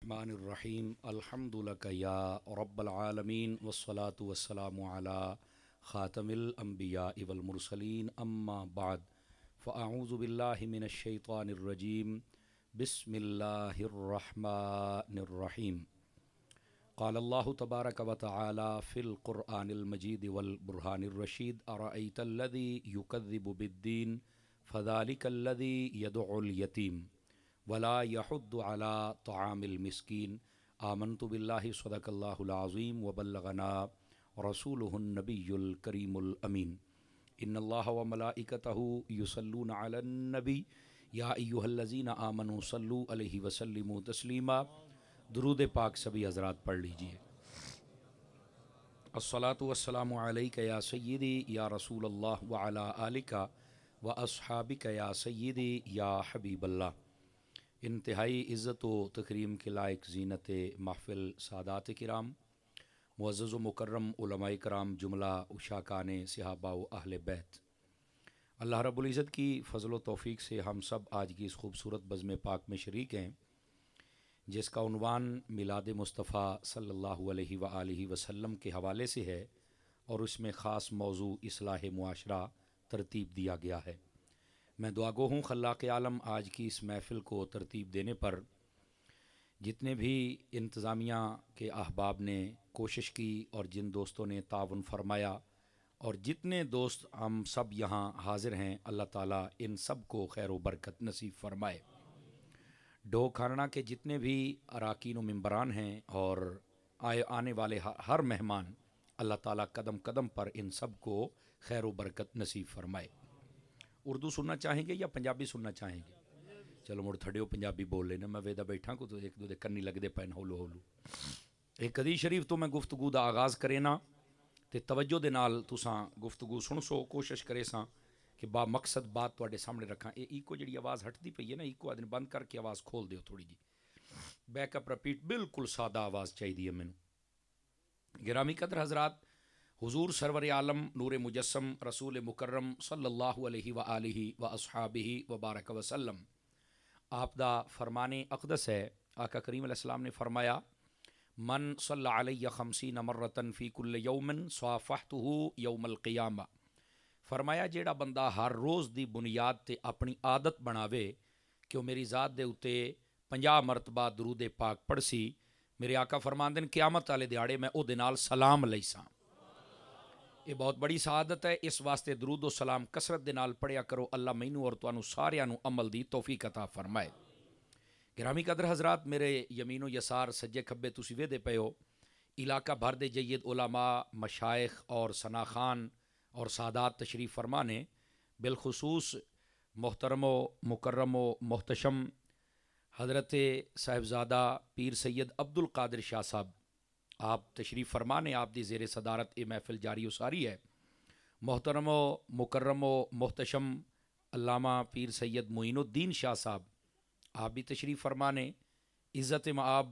الرحمن الرحیم الحمد لک یا رب العالمین والصلاة والسلام علی خاتم الانبیاء والمرسلین اما بعد فاعوذ باللہ من الشیطان الرجیم بسم اللہ الرحمن الرحیم قال اللہ تبارک و تعالی فی القرآن المجید والبرہان الرشید ارأیت الذی یکذب بالدین فذلک الذی یدعو الیتیم ولا یحض علی طعام المسکین آمنت باللہ صدق اللہ العظیم وبلغنا رسولہ النبی الکریم الامین ان اللہ وملائکتہ یصلون علی النبی یا ایہا الذین آمنوا صلوا علیہ وسلموا تسلیما۔ درود پاک سبھی حضرات پڑھ لیجئے۔ الصلاۃ والسلام علیک یا سیدی یا رسول اللہ وعلی آلک واصحابک یا سیدی یا حبیب اللہ۔ انتہائی عزت و تکریم کے لائق زینت محفل سادات کرام، معزز و مکرم علماء کرام، جملہ اشاکان صحابہ و اہل بیت، اللہ رب العزت کی فضل و توفیق سے ہم سب آج کی اس خوبصورت بزم پاک میں شریک ہیں، جس کا عنوان میلاد مصطفیٰ صلی اللہ علیہ وآلہ وسلم کے حوالے سے ہے، اور اس میں خاص موضوع اصلاح معاشرہ ترتیب دیا گیا ہے۔ میں دعا گو ہوں خلاق عالم آج کی اس محفل کو ترتیب دینے پر جتنے بھی انتظامیہ کے احباب نے کوشش کی اور جن دوستوں نے تعاون فرمایا اور جتنے دوست ہم سب یہاں حاضر ہیں، اللہ تعالیٰ ان سب کو خیر و برکت نصیب فرمائے۔ ڈھو کھارنا کے جتنے بھی اراکین و ممبران ہیں اور آنے والے ہر مہمان، اللہ تعالیٰ قدم قدم پر ان سب کو خیر و برکت نصیب فرمائے۔ اردو سننا چاہیں گے یا پنجابی سننا چاہیں گے؟ چلو مڑ تھڑیو پنجابی بول لینا، میں ویدہ بیٹھا کو تو ایک دو دے کنی لگ دے پین ہولو ہولو۔ ایک حدیث شریف تو میں گفتگو دا آغاز کرے نا تے توجہ دے نال تساں گفتگو سن سو، کوشش کرے ساں کہ با مقصد بات تواڈے سامنے رکھاں۔ ایکو جڑی آواز ہٹتی پئی ہے نا، ایکو آدمی بند کر کے آواز کھول دیو تھوڑی جی، بیک اپ رپیٹ بالکل سادہ آواز چاہیے مینوں۔ گرامی قدر حضرات، حضور سرور عالم نور مجسم رسول مکرم صلی اللہ علیہ وآلہ واصحابہ وبارک وسلم آپ دا فرمان اقدس ہے۔ آقا کریم علیہ السلام نے فرمایا، من صلی علیہ 50 مرتن فی کل یوم صافحتہ یوم القیامہ۔ فرمایا جیڑا بندہ ہر روز دی بنیاد تے اپنی عادت بناوے کہ وہ میری ذات دے اتے 50 مرتبہ درود پاک پڑھ سی، میرے آقا فرماندے نے قیامت والے دیہاڑے میں او دے نال سلام لئیساں۔ یہ بہت بڑی سعادت ہے، اس واسطے درود و سلام کثرت دے نال پڑھیا کرو، اللہ مینوں اور تانوں ساریاں نوں عمل دی توفیق عطا فرمائے۔ گرامی قدر حضرات، میرے یمین و یسار سجے کھبے تسی ویدے پے ہو، علاقہ بھر دے جید علماء، مشائخ اور ثناخان اور سادات تشریف فرما نے، بالخصوص محترم و مکرم و محتشم حضرت صاحبزادہ پیر سید عبد القادر شاہ صاحب، آپ تشریف فرما نے، آپ دی زیر صدارت یہ محفل جاری و ساری ہے۔ محترم و مکرم و محتشم علامہ پیر سید معین الدین شاہ صاحب، آپ بھی تشریف فرما نے۔ عزت معاب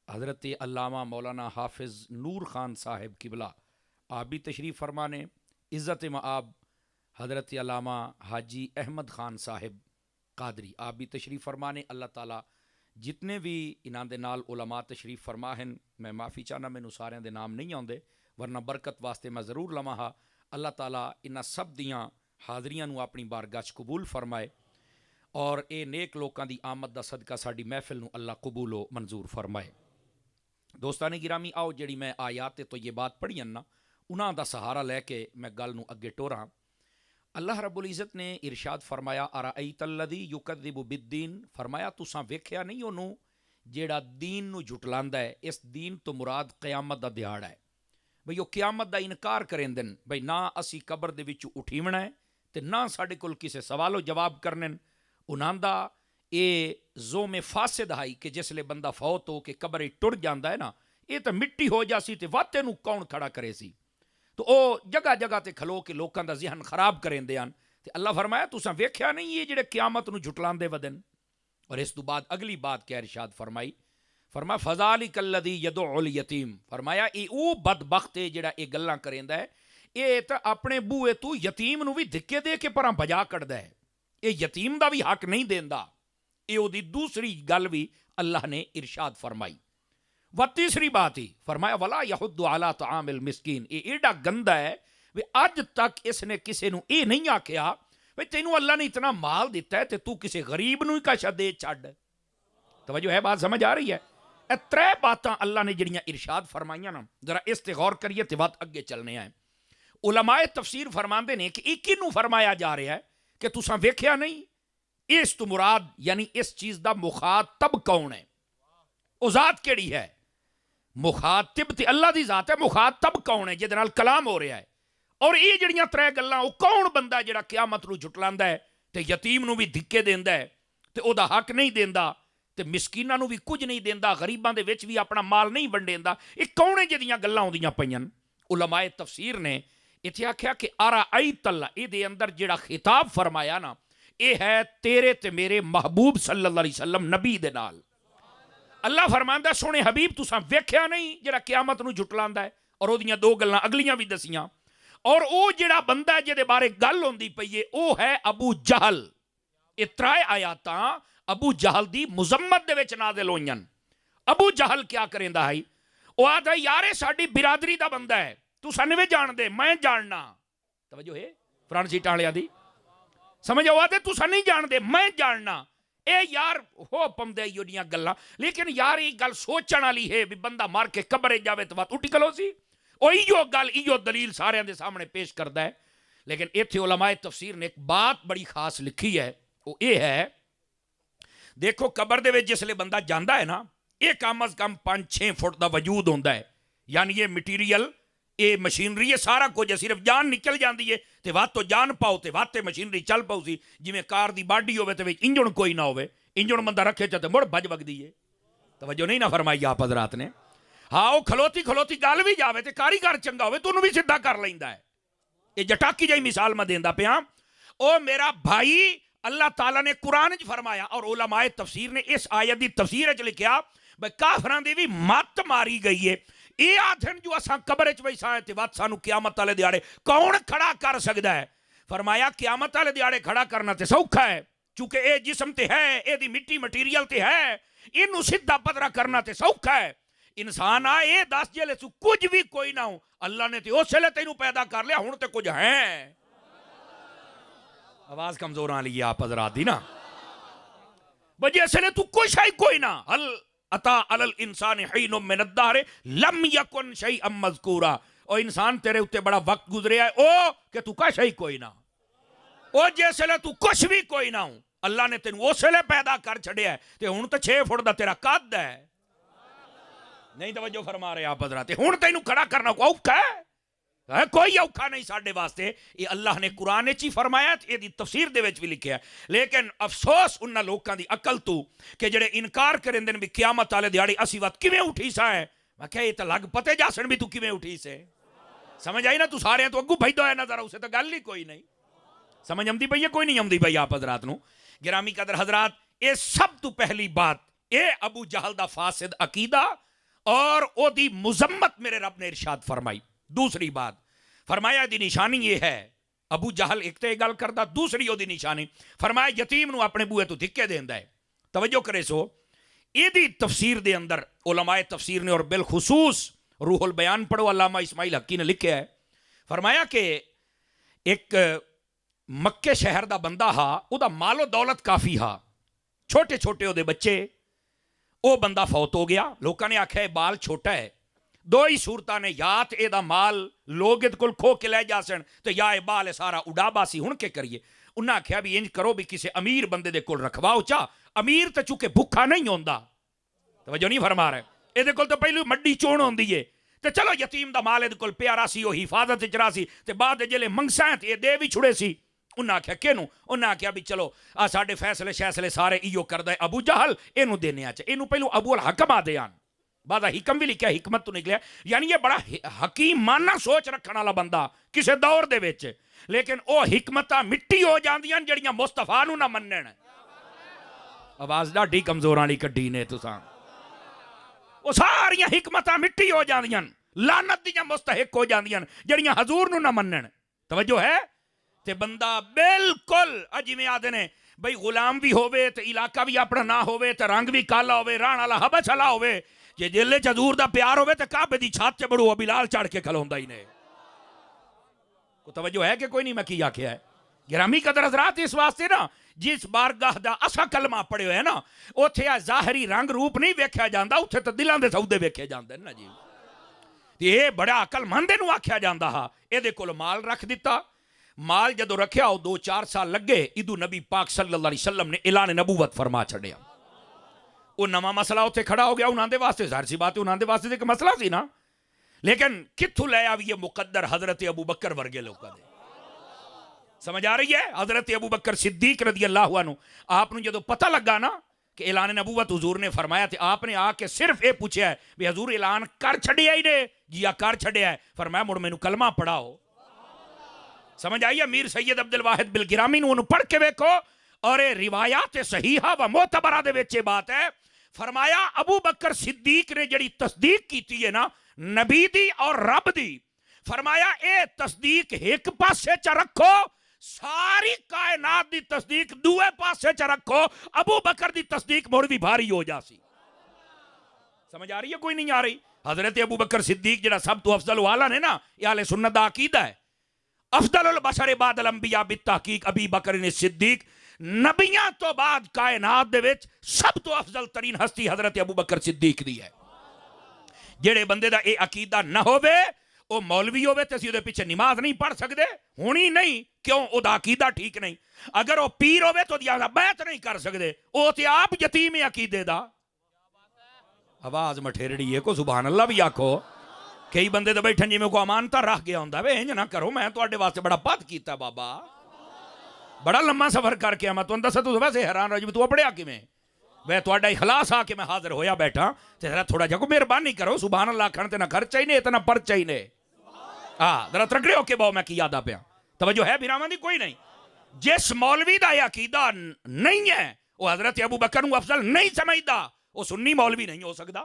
حضرت علامہ مولانا حافظ نور خان صاحب قبلہ، آپ بھی تشریف فرما نے۔ عزت معاب حضرت علامہ حاجی احمد خان صاحب قادری، آپ بھی تشریف فرما نے۔ اللہ تعالیٰ جتنے بھی انہاں دے نال علماء تشریف فرما ہیں، میں معافی چاہنا مینوں ساریاں دے نام نہیں آندے، ورنہ برکت واسطے میں ضرور لواں ہا۔ اللہ تعالیٰ انہاں سب دیاں حاضریاں نوں اپنی بارگاہ چ قبول فرمائے، اور اے نیک لوکاں دی آمد دا صدقہ ساڈی محفل نوں اللہ قبول و منظور فرمائے۔ دوستان گرامی، آؤ جڑی میں آیات تو یہ بات پڑھی نا، انہاں دا سہارا لے کے میں گل نوں اگے ٹوراں۔ اللہ رب العزت نے ارشاد فرمایا، ارأیت الذی یکذب بالدین، فرمایا تساں ویکھیا نہیں اونوں جیڑا دین نو جھٹلاندا ہے۔ اس دین تو مراد قیامت دا دیہاڑا ہے۔ بھئی وہ قیامت دا انکار کریندن، بھئی نہ اسی قبر دے وچ اٹھیونا ہے تے نہ ساڈے کول کسے سوال و جواب کرنے۔ انہاں دا اے زوم فاسد ہائی کہ جس لے بندہ فوت ہو کے قبر ٹر جاندا ہے نا، اے تے مٹی ہو جاسی تے واتے نو کون کھڑا کرے سی؟ تو او جگہ جگہ تے کھلو کے لوکاں دا ذہن خراب کریندے ہن۔ تے اللہ فرمایا تساں ویکھیا نہیں یہ جڑے قیامت نو جھٹلاندے ودن؟ اور اس تو بعد اگلی بات کیا ارشاد فرمائی، فرمایا فذالک الذی یدعو الیتیم، فرمایا اے او بدبخت ہے جڑا اے گلاں کریندا ہے، اے تے اپنے بوئے تو یتیم نو بھی دھکے دے کے پراں بجا کڈدا ہے، اے یتیم دا بھی حق نہیں دیندا، اے او دی دوسری گل بھی اللہ نے ارشاد فرمائی. و تیسری بات ہی فرمایا ولا یحض علی طعام المسکین. یہ ایڈا گندا ہے بھی اج تک اس نے کسی نو یہ نہیں آکھیا بھئی تینوں اللہ نے اتنا مال دیتا ہے تے تو کسی غریب نو ہی کاشا دے چھڈ. توجہ ہے، بات سمجھ آ رہی ہے؟ اے ترے باتاں اللہ نے جڑیاں ارشاد فرمائیاں نا، ذرا اس تے غور کریے تے بات اگے چلنے آئے. علماء تفسیر فرماندے نے کہ ایک نو فرمایا جا رہا ہے کہ تساں ویکھیا نہیں، اس تو مراد یعنی اس چیز دا مخاطب کون ہے؟ او ذات کیڑی ہے؟ مخاطب تے اللہ دی ذات ہے، مخاطب کون ہے جہدے نال کلام ہو رہا ہے؟ اور یہ جڑیاں ترے گلاں او کون بندہ جڑا قیامت نو جھٹلاندا ہے تے یتیم نو بھی دھکے دیندا ہے تے او دا حق نہیں دیندا تے مسکیناں نو بھی کچھ نہیں دیندا، غریباں دے وچ بھی اپنا مال نہیں ونڈیندا؟ یہ کون ہے جدیاں گلاں ہوندیاں پیاں؟ علماء تفسیر نے اتنے آخیا کہ ارائیت اللہ، یہ اندر جڑا خطاب فرمایا نا یہ ہے تیرے تے میرے محبوب صلی اللہ علیہ وسلم نبی دے نال. اللہ فرماندا سونے حبیب تساں ویکھیا نہیں جڑا قیامت نو جھٹلاندا ہے؟ اور او دیاں دو گلاں اگلیاں بھی دسیاں. اور او جڑا بندہ جہدے بارے گل ہوندی پئی ہے او ہے ابو جہل. یہ ترائے آیاتاں ابو جہل دی مذمت دے وچ نازل ہوئیاں. ابو جہل کیا کریندا ہے؟ او آدھا یار ساڈی برادری دا بندہ ہے، تساں نہیں جان دے، میں جاننا. توجہ ہے فرانٹ سیٹاں والیاں دی سمجھ آ دے، تساں نہیں جان دے میں جاننا. اے یار ہو پمدے ایہو گلاں، لیکن یار یہ گل سوچن والی ہے بھی بندہ مار کے قبر جاوے تو بات اٹھی کلو سی. اور ایہو گل ایہو دلیل سارے دے سامنے پیش کردا ہے. لیکن ایتھے علماء تفسیر نے ایک بات بڑی خاص لکھی ہے، وہ یہ ہے دیکھو قبر دے وچ جسلے بندہ جاندا ہے نا یہ کم از کم 5-6 فٹ دا وجود ہوندا ہے. یعنی یہ مٹیریل یہ مشینری ہے سارا کچھ، صرف جان نکل جاندی ہے تے وات تو جان پاؤ تے وات تے مشینری چل پاؤ سی. جویں کار دی باڈی ہوے تے انجن کوئی نہ ہوے، انجن بندہ رکھے تے مڑ بج وگدی ہے. توجہ نہیں نہ فرمائی آپ حضرات نے؟ ہاں وہ کھلوتی کھلوتی گل بھی جاوے تے کاریگر چنگا ہوے تو انہوں بھی سدھا کر لیندا ہے. یہ جٹاکی جائی مثال میں دیندا پیا. او میرا بھائی اللہ تعالیٰ نے قرآن چ فرمایا اور علماء تفسیر نے اس آیت دی تفسیر چ لکھیا بھئی کافران دی بھی مت ماری گئی ہے. یہ آدھن جو اساں قبر چ بیٹھا ہے تے وات سانو قیامت والے دیاڑے کون کھڑا کر سکدا ہے؟ فرمایا قیامت والے دیاڑے کھڑا کرنا تے سوکھا ہے، چونکہ اے جسم تے ہے، اے دی مٹی مٹیریل تے ہے، اینو سیدھا پدرا کرنا تے سوکھا ہے. انسان آ اے دس جلے تو کچھ بھی کوئی نہ ہو، اللہ نے تے اس لے تینوں پیدا کر لیا، ہن تے کچھ ہیں. آواز کمزور آ لی آپ حضرات دی نا بجے اس لے تو کچھ ہے کوئی نہ. حل اتا علی الانسان حین من الدہر لم یکن شیئا مذکورا. او انسان تیرے اتے بڑا وقت گزریا ہے او کہ تو کچھ ہے کوئی نہ. او جیسے لے تو کچھ بھی کوئی نہ ہو، اللہ نے تینوں اس لے پیدا کر چھڑیا ہے تے ہن تے 6 فٹ دا تیرا قد ہے. نہیں توجہ فرما رہے آپ حضرات؟ ہن تینوں کھڑا کرنا کو اوکھا ہے؟ کوئی اوکھا نہیں ساڈے واسطے. یہ اللہ نے قرآن چ ہی فرمایا تے دی تفسیر دے وچ بھی لکھیا ہے. لیکن افسوس انہاں لوکاں دی عقل تو کہ جڑے انکار کریندے نے بھی قیامت والے دیہاڑے اسی وقت کیویں اٹھی سا ہے. میں کہ یہ تے لگ پتے جاسن بھی تو کیویں اٹھی سے. سمجھ آئی نا؟ تو سارے تو اگوں بھیجدا ہے نظر اسے تے گل ہی کوئی نہیں. سمجھ آمدی پئی ہے کوئی نہیں آمدی پئی آپ حضرات نو؟ گرامی قدر حضرات، یہ سب تو پہلی بات اے ابو جہل دا فاسد عقیدہ اور او دی مذمت میرے رب نے ارشاد فرمائی. دوسری بات فرمایا دی نشانی یہ ہے، ابو جہل ایک تے گل کردا، دوسری او دی نشانی فرمایا یتیم نو اپنے بوئے تو دھکے دیندا ہے. توجہ کرے سو یہ دی تفسیر دے اندر علماء تفسیر نے اور بالخصوص روح البیان پڑھو علامہ اسماعیل حقی نے لکھیا ہے. فرمایا کہ ایک مکے شہر دا بندہ ہا، او دا مال و دولت کافی ہا، چھوٹے چھوٹے او دے بچے. او بندہ فوت ہو گیا. لوکاں نے آکھیا بال چھوٹا ہے، دو ہی صورتاں نے، یا تے اے دا مال لوگ اد کول کھو کے لے جاسن تے یا اے بال سارا اڈا باسی. ہن کے کریے؟ انہاں آکھیا بھی انج کرو بھی کسے امیر بندے دے کول رکھواؤ. چا امیر تے چونکہ بھکھا نہیں ہوندا. توجہ نہیں فرما رہے؟ اے دے کول تو پہلو مڈی چون ہوندی ہے تے چلو یتیم دا مال اد کول پیارا سی، او حفاظت وچ راسی تے بعد جلے منگساں تے دے بھی چھڑے سی. انہاں آکھیا کینوں؟ انہاں آکھیا بھی چلو آ ساڈے فیصلے سارے ایو کردا ہے ابو جہل، اینو دینے آ. اینو پہلو ابو الحکم آدے آن، بعد حکم بھی لکھیا، حکمت تو نکلیا. یعنی یہ بڑا حکیمانہ سوچ رکھن والا بندہ کسے دور دے وچ. لیکن او حکمتاں مٹی ہو جاندیاں جڑیاں مصطفیٰ نو نہ منن. آواز ڈاڈی کمزور والی کڈی نے تساں. او ساریاں حکمتاں مٹی ہو جاندیاں، لعنت دیاں مستحق ہو جاندیاں جڑیاں حضور نو نہ منن. توجہ ہے؟ تے بندہ بالکل جویں آدھے نے بھئی غلام بھی ہوئے تو علاقہ بھی اپنا نہ ہوئے تو رنگ بھی کالا ہوئے ران والا حبش والا ہوئے جے دل وچ حضور دا پیار ہوئے تو کعبے دی چھت تے بڑو بلال چڑھ کے کھلوندا ہی نے. کو توجہ ہے کہ کوئی نہیں میں کی آکھیا ہے؟ گرامی قدر حضرات اس واسطے نا جس بارگاہ دا اسا کلمہ پڑھے ہوئے نا اوتھے ظاہری رنگ روپ نہیں ویکھیا جاندا اوتھے تے دلاں دے سودے ویکھے جاندے نا جی. یہ بڑا عقل مند نو آکھیا جاندا ہا. اے دے کول مال رکھ دیتا. مال جدو رکھیا ہو 2-4 سال لگے ادو نبی پاک صلی اللہ علیہ وسلم نے اعلان نبوت فرما چھڑیا. وہ نواں مسئلہ اتنے کھڑا ہو گیا انہاں دے واسطے ظاہر سی بات ہے انہاں دے واسطے ایک مسئلہ سی نا لیکن کتھوں لے آوی یہ مقدر حضرت ابو بکر ورگے لوگوں دے. سمجھ آ رہی ہے؟ حضرت ابو بکر صدیق رضی اللہ عنہ آپ نے جدو پتہ لگا نا کہ اعلان نبوت حضور نے فرمایا تھے آپ نے آ کے صرف یہ پوچھا ہے بھی حضور اعلان کر چھڑیا ہی نے جی کر چھڑیا ہے. فرمایا مڑ مینوں کلمہ پڑھاؤ. سمجھ آئیے؟ امیر سید عبد الواحد بالگرامی نو انہوں پڑھ کے ویکھو اور روایات صحیحہ و معتبرہ دے وچ بات ہے. فرمایا ابو بکر صدیق نے جڑی تصدیق کیتی ہے نا نبی دی اور رب دی فرمایا اے تصدیق ایک پاسے چ رکھو ساری کائنات دی تصدیق دوے پاسے چ رکھو ابو بکر دی تصدیق مڑ بھی بھاری ہو جاسی. سمجھ آ رہی ہے کوئی نہیں آ رہی؟ حضرت ابو بکر صدیق جڑا سب تو افضل والا نے نا یہ اہل سنت دا عقیدہ ہے. افضل البشر بعد الانبیاء بالتحقیق ابی بکر صدیق نبیاں تو بعد کائنات دے وچ سب تو افضل ترین ہستی حضرت ابو بکر صدیق دی ہے. جڑے بندے دا اے عقیدہ نہ ہوئے او مولوی ہوئے تے اسی دے پیچھے نماز نہیں پڑھ سکدے ہونی نہیں کیوں او دا عقیدہ ٹھیک نہیں. اگر او پیر ہوئے تو دیاں بیعت نہیں کر سکدے او تے آپ یتیم عقیدے دا. آواز مٹھیرڑی ہے کو سبحان اللہ بھی آکھو. کئی بندے تو بیٹھن جی میں کو امانتا رہ گیا ہوں وے انج نہ کرو میں تواڈے واسطے بڑا بد کیتا بابا بڑا لمبا سفر کر کے میں تانوں دسا تو ویسے حیران ہو جی تو پڑھیا کیویں وے تواڈا اخلاص آ کے میں حاضر ہویا بیٹھا تے ذرا تھوڑا جا کو مہربانی کرو سبحان اللہ کھن تے نہ خرچہ ہی نہیں اتنا پرچہ ہی نہیں. ہاں ذرا ترکڑے ہو کے باؤ میں کی یاد آ پیا. توجہ ہے بھراواں دی کوئی نہیں؟ جس مولوی دا یہ عقیدہ نہیں ہے وہ حضرت ابو بکر نو افضل نہیں سمجھدا وہ سنی مولوی نہیں ہو سکدا.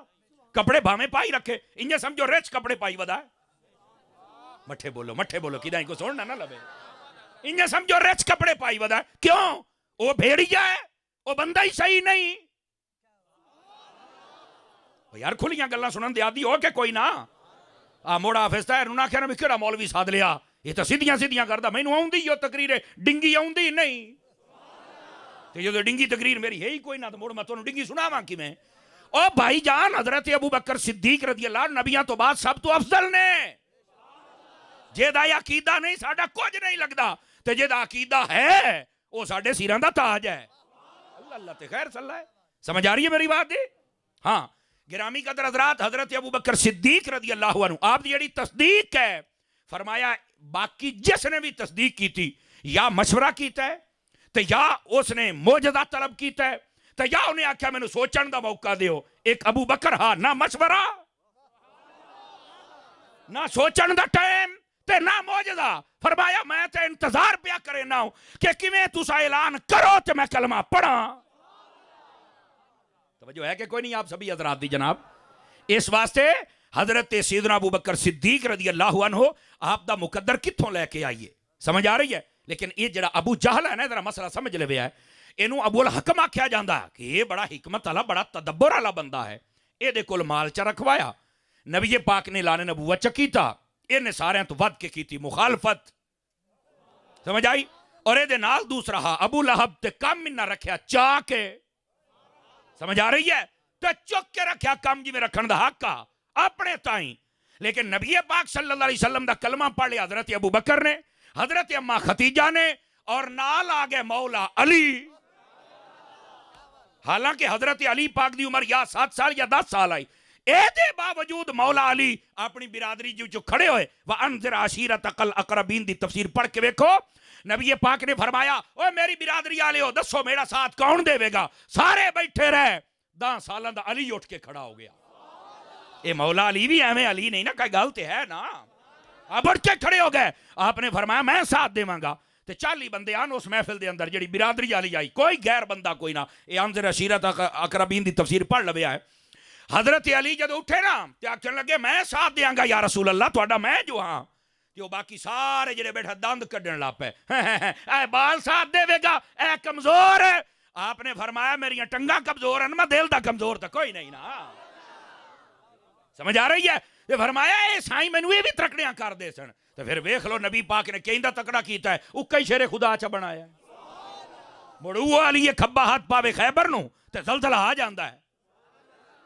کپڑے بھاویں پائی رکھے انجے سمجھو رچ کپڑے پائی ودا ہے. مٹھے بولو کداں کو سننا نہ لوے. انجے سمجھو رچ کپڑے پائی ودا ہے. کیوں؟ وہ بھیڑیا ہے وہ بندہ ہی صحیح نہیں. یار کھلیاں گلاں سنن دے عادی ہو کے کوئی نہ موڑا حافظ طاہر نہ کہنا بھی کیڑا مولوی ساد لیا یہ تو سیدھیاں کردا مینوں آوندی جو تقریر ڈنگی آوندی نہیں تے جو ڈنگی تقریر میری ہے ہی کوئی نہ تو موڑ میں تانوں ڈنگی سناواں کیویں. او بھائی جان حضرت ابو بکر صدیق رضی اللہ عنہ نبیاں تو بعد سب تو افضل نے. جے دا عقیدہ نہیں ساڈا کچھ نہیں لگدا تے جے دا عقیدہ ہے وہ ساڈے سیراں دا تاج ہے. اللہ اللہ تے خیر صلی اللہ ہے. سمجھ آ رہی ہے میری بات؟ ہاں گرامی قدر حضرات حضرت ابو بکر صدیق رضی اللہ عنہ آپ دی جڑی تصدیق ہے فرمایا باقی جس نے بھی تصدیق کی تھی یا مشورہ کیتا ہے تے یا اس نے معجزہ طلب کیتا ہے تے یا انہیں آکھیا میں نے سوچن دا موقع دیو. ایک ابو بکر ہاں نہ مشورہ نہ سوچن دا ٹائم تے نہ معجزہ. فرمایا میں تے انتظار پیا کرے نہ ہوں کہ کیویں تسا اعلان کرو تے میں کلمہ پڑھاں. توجہ ہے کہ کوئی نہیں آپ سبھی حضرات دی جناب؟ اس واسطے حضرت سیدنا ابو بکر صدیق رضی اللہ عنہ آپ دا مقدر کتھوں لے کے آئیے. سمجھ آ رہی ہے؟ لیکن یہ جڑا ابو جہل ہے نا ذرا مسئلہ سمجھ لے ہے اینو ابو الحکم آکھیا جاندا کہ یہ بڑا حکمت والا بڑا تدبر والا بندہ ہے. اے دے کول مال چ رکھوایا نبی پاک نے اعلان نبوت چ کیتا انہیں سارے تو ود کے کیتی مخالفت. سمجھ آئی؟ اور اے دے نال دوسرا ہا ابو لہب تے کم نہ رکھیا چاہ کے. سمجھ آ رہی ہے؟ تے چک کے رکھیا کم جی میں رکھن دا حق کا اپنے تائیں. لیکن نبی پاک صلی اللہ علیہ وسلم دا کلمہ پڑھ لیا حضرت ابو بکر نے حضرت اماں ختیجہ نے اور نال آگے مولا علی. حالانکہ حضرت علی پاک دی عمر یا 7 سال یا 10 سال آئی اے دے باوجود مولا علی اپنی برادری جو کھڑے ہوئے وَأَنذِرْ عَشِيرَتَكَ الْأَقْرَبِينَ دی تفسیر پڑھ کے ویکھو. نبی پاک نے فرمایا اوے میری برادری والے ہو دسو میرا ساتھ کون دے گا؟ سارے بیٹھے رہے. 10 سالاں دا علی اٹھ کے کھڑا ہو گیا. اے مولا علی بھی ایویں علی نہیں نا کوئی گل تے ہے نا اب اٹھ کے کھڑے ہو گئے. آپ نے فرمایا میں ساتھ دیواں گا تے 40 بندے آن اس محفل دے اندر جڑی برادری والی آئی کوئی غیر بندہ کوئی نہ. اے انذر عشیرت اقربین دی تفسیر پڑھ لویا ہے. حضرت علی جب اٹھے نا تے آکھن لگے میں ساتھ دیاں گا یا رسول اللہ تہاڈا میں جو ہاں. تے وہ باقی سارے جڑے بیٹھا دند کڈن لا پے اے بال ساتھ دے گا اے کمزور ہے. آپ نے فرمایا میری ٹنگاں کمزور ہیں میں دل دا کمزور تا کوئی نہیں نا. سمجھ آ رہی ہے؟ یہ فرمایا اے سائیں مینوں یہ بھی ترکڑیاں کر دے سن. تو پھر ویکھ لو نبی پاک نے کہیں دا تکڑا کیتا ہے اکا ہی شیر خدا چا بنایا ہے. مڑ وہ علی کھبا ہاتھ پاوے خیبر نو تے زلزلہ آ جاندا ہے.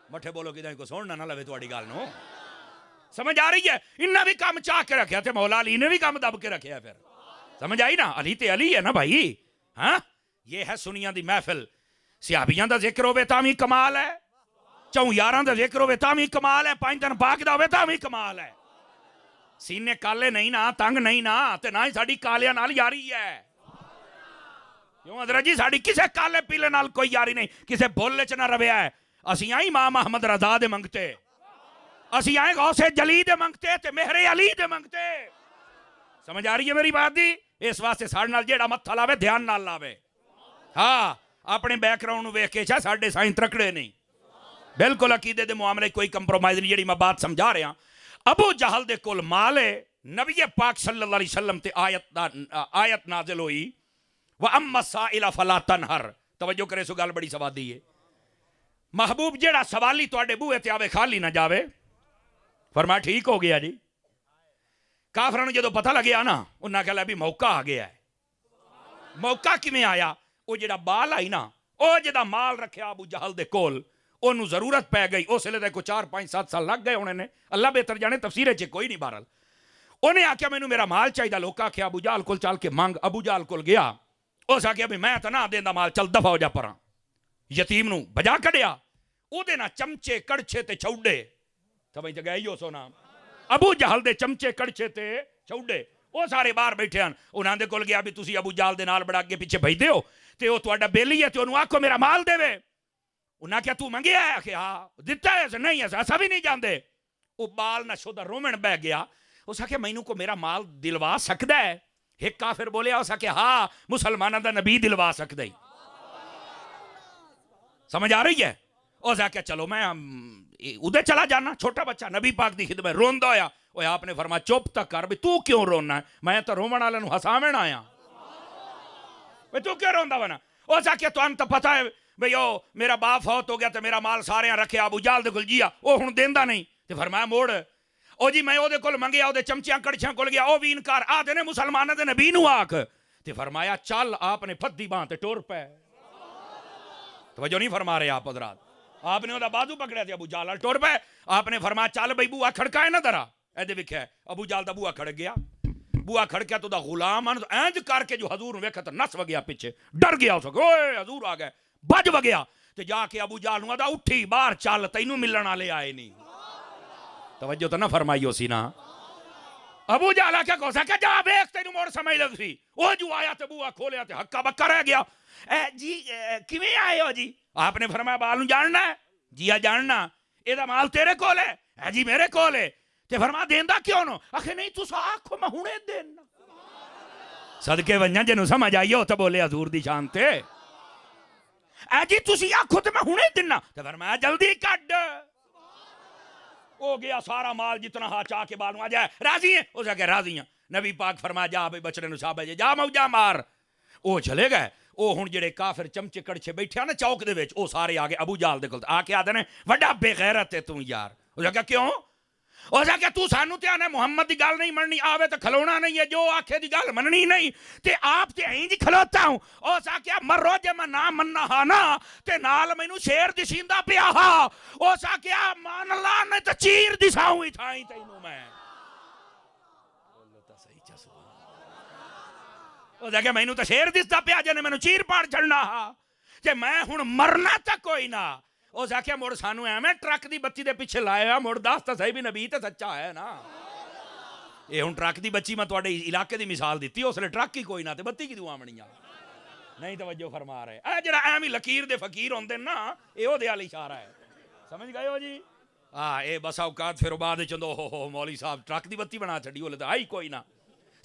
مٹھے بولو کدھر کو سننا نہ لوے تواڈی گل نو. سمجھ آ رہی ہے؟ انہاں بھی کام چاہ کے رکھیا تے مولا علی نے بھی کام دب کے رکھیا. پھر سمجھ آئی نا؟ علی تے علی ہے نا بھائی. ہاں یہ ہے سنیاں دی محفل. صحابیاں دا ذکر ہوے تاں وی کمال ہے, 4 یاراں دا ذکر ہوے تاں وی کمال ہے, 5 دن پاک دا ہوے تاں وی کمال ہے. سینے کالے نہیں نا, تنگ نہیں نا, تے نہ ہی ساڈی کالیاں نال یاری ہے. کیوں حضرت جی ساڈی کسے کالے پیلے نال کوئی یاری نہیں, کسے بھول چ نہ رویا ہے. اسی آئی امام محمد رضا دے منگتے, اسی آئے غوث جلی دے منگتے تے مہر علی دے منگتے. سمجھ آ رہی ہے میری بات دی؟ اس واسطے ساڈے نال جیڑا متھا لاوے دھیان نال لاوے. ہاں اپنے بیک گراؤنڈ نو ویکھ کے چا ساڈے سائیں ترکڑے نہیں, بالکل عقیدے دے معاملے کوئی کمپرومائز نہیں. جیڑی میں بات سمجھا رہا, ابو جہل دے کول مال ہے, نبی پاک صلی اللہ علیہ وسلم تے آیت نازل ہوئی وَأَمَّا السَّائِلَ فَلَا تَنْهَرْ. توجہ کرے سو گل بڑی سوادی ہے. محبوب جیڑا سوالی تواڈے بوئے تے آوے خالی نہ جاوے. فرمایا ٹھیک ہو گیا جی. کافراں نوں جدوں پتہ لگیا نا انہاں کہا بھی موقع آ گیا ہے. موقع کیویں آیا؟ وہ جڑا بال آئی نا, وہ جدا مال رکھیا ابو جہل دے کول, انہوں ضرورت پہ گئی. اس لیے کو 4 5 7 سال لگ گئے ہونے نے, اللہ بہتر جانے, تفسیر چ کوئی نہیں. بہرحال انہیں آکھیا مینوں میرا مال چاہیے. لوکاں آکھیا ابو جہل کول چل کے منگ. ابو جہل کول گیا, اس آکھیا بھی میں تو نہ دیندا مال, چل دفع ہو جا پراں. یتیم نوں بجا کڈیا, او دے نا چمچے کڑچے تے چوڈے. سمجھ تے گئے ہو سونا, ابو جہل دے چمچے کڑچے تے چوڈے وہ سارے باہر بیٹھے ہیں. انہاں دے کول گیا بھی تسی ابو جہل دے نال بڑا اگے پیچھے بھیجدے ہو تے وہ تہاڈا بیلی ہے تے انہوں آکھو میرا مال دے وے. انہاں کیا تو منگیا ہے؟ کہ ہاں دتا ہے. نہیں ایسا بھی نہیں جاندے. وہ بال نہ شدہ رومن بہ گیا. اس آکھیا مینوں کو میرا مال دلوا سکدا ہے؟ ایک کافر بولیا, اس آکھیا ہاں مسلماناں دا نبی دلوا سکدا ہے. سمجھ آ رہی ہے؟ اس آکھیا چلو میں ادھر چلا جانا. چھوٹا بچہ نبی پاک دی خدمت روندا ہویا. وہ آپ نے فرمایا چپ تک کر بھی تو کیوں رونا ہے؟ میں تو رومن والے نوں ہساویں آیا. تو کیوں روندا ونا؟ اس آکھیا تانوں تو پتہ ہے بھئی او میرا باپ فوت ہو گیا تے میرا مال سارے رکھیا ابو جہل دے کول جیا, او ہن دیندا نہیں. تے فرمایا موڑ. او جی میں او دے کول منگیا, او دے چمچیاں کڑچیاں کول گیا, او بھی انکار. آ دے نے مسلماناں دے نبی نوں آکھ. تے فرمایا چل. آپ نے پھدی باں تے ٹر پے. توجہ نہیں فرما رہے آپ حضرات؟ آپ نے او دا بازو پکڑیا تے ابو جہل ٹر پے. آپ نے فرمایا چل بھئی بوا کھڑکائے نہ ذرا. اے دے وکھیا ابو جہل دا بوا کھڑ گیا. بوا کھڑکیا تو دا غلام اینج کر کے جو حضور ویکھا تے نس وگیا پیچھے, ڈر گیا. اس کو اوئے حضور آ گئے, بج وگیا تے جا کے ابو جہل نوں آدا اٹھی باہر چل, تینوں ملن والے آئے نہیں. توجہ تو نہ فرمائی ہو سی نا. ابو جہل آکھیا کو سا کہ جا ویکھ تینوں مڑ سمجھ لگ سی. او جو آیا تے بوا کھولیا تے ہکا بکا رہ گیا. اے جی کیویں آئے ہو جی؟ آپ نے فرمایا بال نوں جاننا ہے؟ جی جاننا. اے دا مال تیرے کول ہے؟ ہے جی میرے کول ہے. تے فرما دیندا کیوں نو؟ آکھے نہیں تسا آکھو میں ہنے دینا. صدقے ونجاں جنوں سمجھ آئی ہو تے بولے حضور دی شان تے. اے جی تسی آکھو تے میں ہنے دینا. تے فرمایا جلدی کڈ. ہو گیا سارا مال جتنا ہا چاہ کے بالوں آ جائے. راضی ہیں؟ اس آکھے راضی ہیں. نبی پاک فرمایا جا بھئی بچڑے نوں صاحب جا موجا مار. او چلے گئے. او ہن جڑے کافر چمچے کڑچے بیٹھے نا چوک دے وچ, او سارے آ گئے ابو جہل دے کول. آ کے آدھے نے وڈا بے غیرت ہے تو یار. اس آکھیا کیوں؟ اس آکھیا تو سانوں تے آنے محمد دی گل نہیں مننی, آوے تے کھلونا نہیں ہے, جو آکھے دی گل مننی نہیں تے آپ تے اینج کھلوتا ہوں. اس آکھیا مرو جے میں نہ مننا ہا نا تے نال مینوں شیر دسیندا پیا ہا. اس آکھیا مان لا نہیں تے چیر دساؤں ہی تھائیں تینوں میں. اس آکھیا مینوں تے شیر دسدا پیا جے مینوں چیر پاڑ چھڑنا ہا تے میں ہن مرنا تے کوئی نہ. اس آکھیا مڑ سانوں ایویں ٹرک دی بتی دے پیچھے لایا, مڑ دس تے صحیح بھی نبی تے سچا ہے نا. اے ہن ٹرک دی بچی میں تواڈے علاقے دی مثال دتی, اس لیے ٹرک ہی کوئی نہ تے بتی کی دعا منیاں نہیں. توجہ فرما رہے اے جڑا ایویں لکیر دے فقیر ہوندے نا, اے او دے ال اشارہ ہے. سمجھ گئے ہو جی؟ ہاں اے بس اوقات پھر بعد چندو ہو مولوی صاحب ٹرک دی بتی بنا چھڈی, اولے تے آئی کوئی نہ.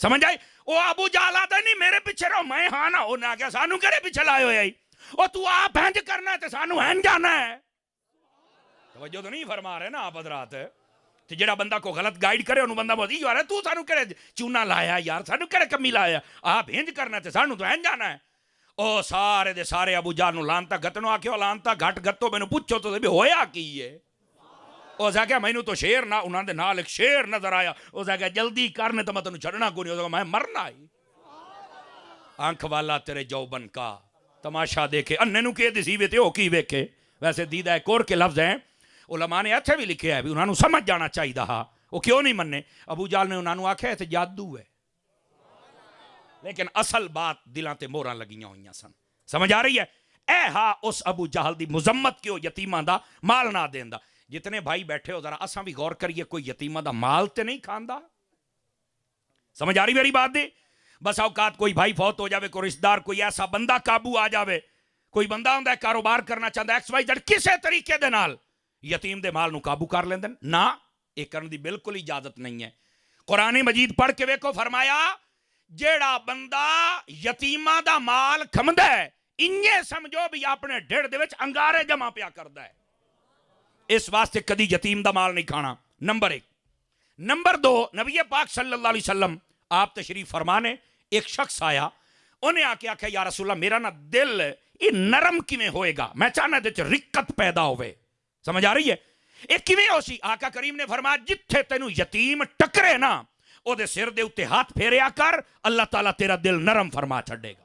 سمجھ آئی؟ او ابو جہل آتا نہیں میرے پیچھے رہو, میں ہاں نا. انہاں کہا سانوں کہڑے پیچھے لائے ہوئے آئی, او تو آپ ہنج کرنا ہے تے سانوں ہنج جانا ہے. توجہ تو نہیں فرما رہے نا آپ حضرات؟ تو جڑا بندہ کو غلط گائیڈ کرے انہوں بندہ بہت یار تو سانو کہڑے چونا لایا یار سانو کہڑے کمی لایا آپ انج کرنا تے سانو تو انج جانا ہے او سارے دے سارے ابو جہل نو لانتا گتنو آکھو لانتا گھٹ گتو مینوں پوچھو تو بھی ہویا کی ہے او کہا مینوں تو شیر نہ انہاں دے نال ایک شیر نظر آیا او کہا جلدی کرنے تو میں تینوں چھڑنا کوئی نہیں میں مرنا ہی آنکھ والا تیرے جوبن کا تماشا دیکھے اننے نو کے دسی وے تے او کی ویکھے ویسے دیدہ ایک اور کے لفظ ہیں علماء نے اتھے بھی لکھے ہے بھی انہوں نے سمجھ جانا چاہیے دا وہ کیوں نہیں مننے ابو جہل نے انہوں نے آکھا ہے تے جادو ہے لیکن اصل بات دلاں تے موراں لگیاں ہوئیاں سن سمجھ آ رہی ہے اے ہاں اس ابو جہل دی مذمت کیوں یتیماں دا مال نہ دیندا جتنے بھائی بیٹھے ہو ذرا اساں بھی غور کریے کوئی یتیماں دا مال تے نہیں کھاندا سمجھ آ رہی میری بات دی بس اوقات کوئی بھائی فوت ہو جاوے کوئی رشتہ دار کوئی ایسا بندہ قابو آ جاوے کوئی بندہ ہوندا ہے کاروبار کرنا چاہتا ہے ایکس وائی زیڈ کسے طریقے دے نال یتیم دے مال نو قابو کر لیندن نہ یہ کرن دی بالکل اجازت نہیں ہے قرآن مجید پڑھ کے ویکھو فرمایا جیڑا بندہ یتیماں دا مال کھمدا ہے انجے سمجھو بھی اپنے ڈھڑ دے وچ انگارے جمع پیا کردا ہے اس واسطے کدی یتیم دا مال نہیں کھانا نمبر 1 نمبر 2 نبی پاک صلی اللہ علیہ وسلم آپ تشریف فرمانے ایک شخص آیا انہیں آکے آکھا یا رسول اللہ میرا نا دل یہ نرم کیویں ہوئے گا میں چاہنا دے رکت پیدا ہوئے سمجھ آ رہی ہے ایک کیویں ہو سی آقا کریم نے فرمایا جتھے تینوں یتیم ٹکرے نا او دے سر دے اتے ہاتھ پھیریا کر اللہ تعالیٰ تیرا دل نرم فرما چھڑے گا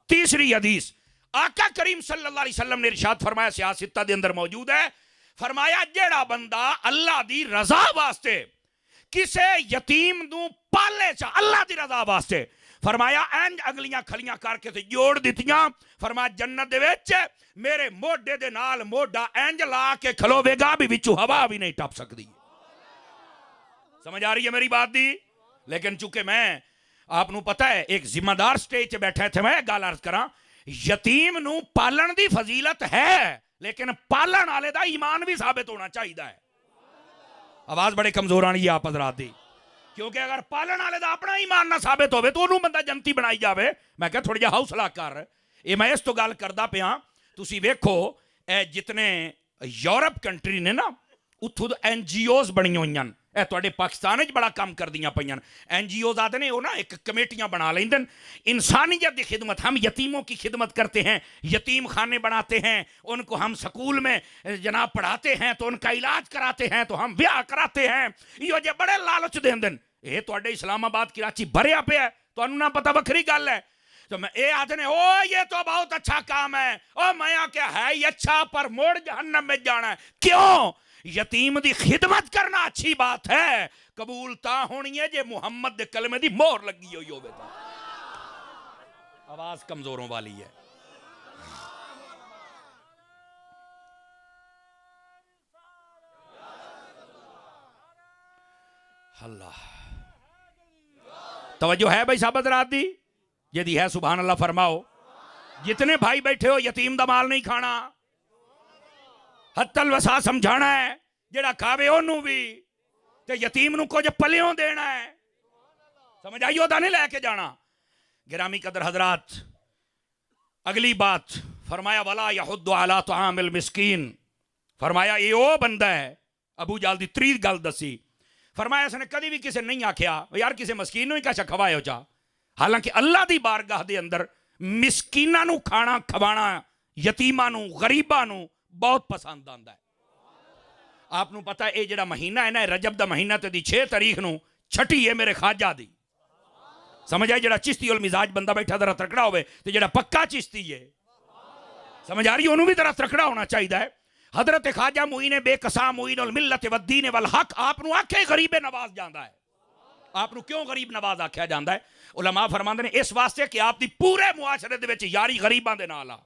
تیسری حدیث آقا کریم صلی اللہ علیہ وسلم نے ارشاد فرمایا سیاستہ دے اندر موجود ہے فرمایا جیڑا بندہ اللہ دی رضا واسطے کسے یتیم دوں پالے چا اللہ دی رضا واسطے فرمایا اینج اگلیاں کھلیاں کر کے جوڑ دیتیاں فرمایا جنت دے وچ میرے موڈے دے نال موڈا اینج لا کے کھلوے گا بھی وچو ہوا بھی نہیں ٹپ سکتی سمجھ آ رہی ہے میری بات دی لیکن چونکہ میں آپ نو پتہ ہے ایک ذمہ دار سٹیج بیٹھے تھے میں گال عرض کراں یتیم نو پالن دی فضیلت ہے لیکن پالن والے دا ایمان بھی ثابت ہونا چاہیے ہے آواز بڑے کمزور آنی ہے آپ حضرات دی کیونکہ اگر پالن والے دا اپنا ایمان نہ ثابت ہوئے تو انہوں بندہ جنتی بنائی جاوے میں کہا تھوڑی جا حوصلہ کر یہ میں اس تو گال کردہ پہ ہاں تسی ویکھو اے جتنے یورپ کنٹری نے نا اتھو این جی اوز بنی ہوئیں اے توڑے پاکستان اچ بڑا کام کر دیاں پئیاں این جی اوز آتے نے وہ نا ایک کمیٹیاں بنا لیندن انسانیت دی خدمت ہم یتیموں کی خدمت کرتے ہیں یتیم خانے بناتے ہیں ان کو ہم سکول میں جناب پڑھاتے ہیں تو ان کا علاج کراتے ہیں تو ہم بیاہ کراتے ہیں یہ جو بڑے لالچ دیندن یہ توڑے اسلام آباد کراچی بھریا پہ ہے تو انہوں نے پتہ بکری گل ہے تو میں اے آتے نے او یہ تو بہت اچھا کام ہے او میں کیا ہے یہ اچھا پر موڑ جہنم میں جانا ہے کیوں یتیم دی خدمت کرنا اچھی بات ہے قبول تا ہونی ہے جے محمد دے کلمے دی مور لگی ہوئی ہو بیتا آواز کمزوروں والی ہے اللہ توجہ ہے بھائی صاحب حضرات دی جدی ہے سبحان اللہ فرماؤ جتنے بھائی بیٹھے ہو یتیم دا مال نہیں کھانا حتی الوسا سمجھانا ہے جڑا کھاوے انہوں بھی تے یتیم نو کو جو پلیوں دینا ہے سمجھ آئیو دا نہیں لے کے جانا گرامی قدر حضرات اگلی بات فرمایا وَلَا يَحُدُّ عَلَىٰ طَعَامِ الْمِسْكِينَ فرمایا یہ او بندہ ہے ابو جہل دی تریت گل دسی فرمایا اس نے کدی بھی کسے نہیں آکھیا یار کسے مسکین نو ہی کچھ کھوائے ہو جا حالانکہ اللہ دی بارگاہ دے اندر مسکیناں نو کھانا کھوانا یتیماں نو غریباں نو بہت پسند آندا ہے آپ نو پتہ ہے اے جڑا مہینہ ہے نا رجب دا مہینہ تے دی 6 تاریخ نو چھٹی ہے میرے خواجہ دی سمجھ آئی جڑا چشتی المزاج بندہ بیٹھا ذرا ترکڑا ہوئے تے جڑا پکا چشتی ہے سمجھ آ رہی ہے انہوں بھی ذرا ترکڑا ہونا چاہیے ہے حضرت خواجہ معین بے قسام معین الملت والدین والحق آپ نو آکھے غریب نواز جاندہ ہے آپ نو کیوں غریب نواز آکھیا جاندہ ہے علماء فرماندے نے اس واسطے کہ آپ دی پورے معاشرے دے وچ یاری غریباں دے نال آ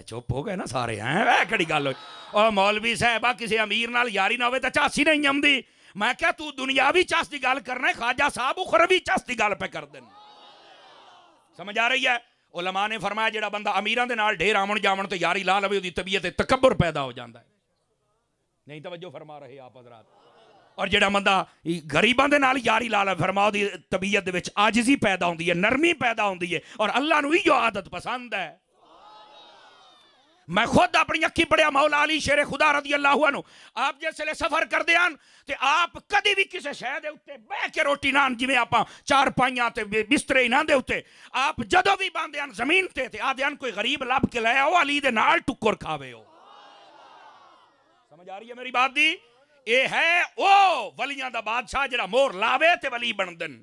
چپ ہو گئے نا سارے ہیں کڑی گل ہوئی اور مولوی صاحبہ کسی امیر نال یاری نہ ہوئے تو چاسی نہیں جمدی میں کیا تو دنیاوی چاس دی گل کرنا ہے خواجہ صاحب اخروی چاس دی گل پہ کر دیں سمجھ آ رہی ہے علماء نے فرمایا جڑا بندہ امیران دے نال ڈھیر آمن جامن تو یاری لا لوے دی طبیعت تکبر پیدا ہو جاندہ ہے نہیں توجہ فرما رہے آپ حضرات اور جڑا بندہ غریباں دے نال یاری لا لوے فرماؤ دی طبیعت دے وچ عاجزی پیدا ہوندی ہے نرمی پیدا ہوندی ہے اور اللہ نو ہی جو عادت پسند ہے میں خود اپنی اکھی پڑھیا مولا علی شیر خدا رضی اللہ عنہ آپ جیسے سفر کر دے آن تے آپ کدی بھی کسے شے دے اتے بہ کے روٹی نان جویں آپاں چار پائیاں تے بسترے نہ دے اتے آپ جدو بھی باندے آن زمین تے آدھے آن کوئی غریب لب کے لے آؤ علی دے نال ٹکر کھاوے ہو. سمجھ آ رہی ہے میری بات دی؟ اے ہے او ولیاں دا بادشاہ جڑا مور لاوے تے ولی بندن.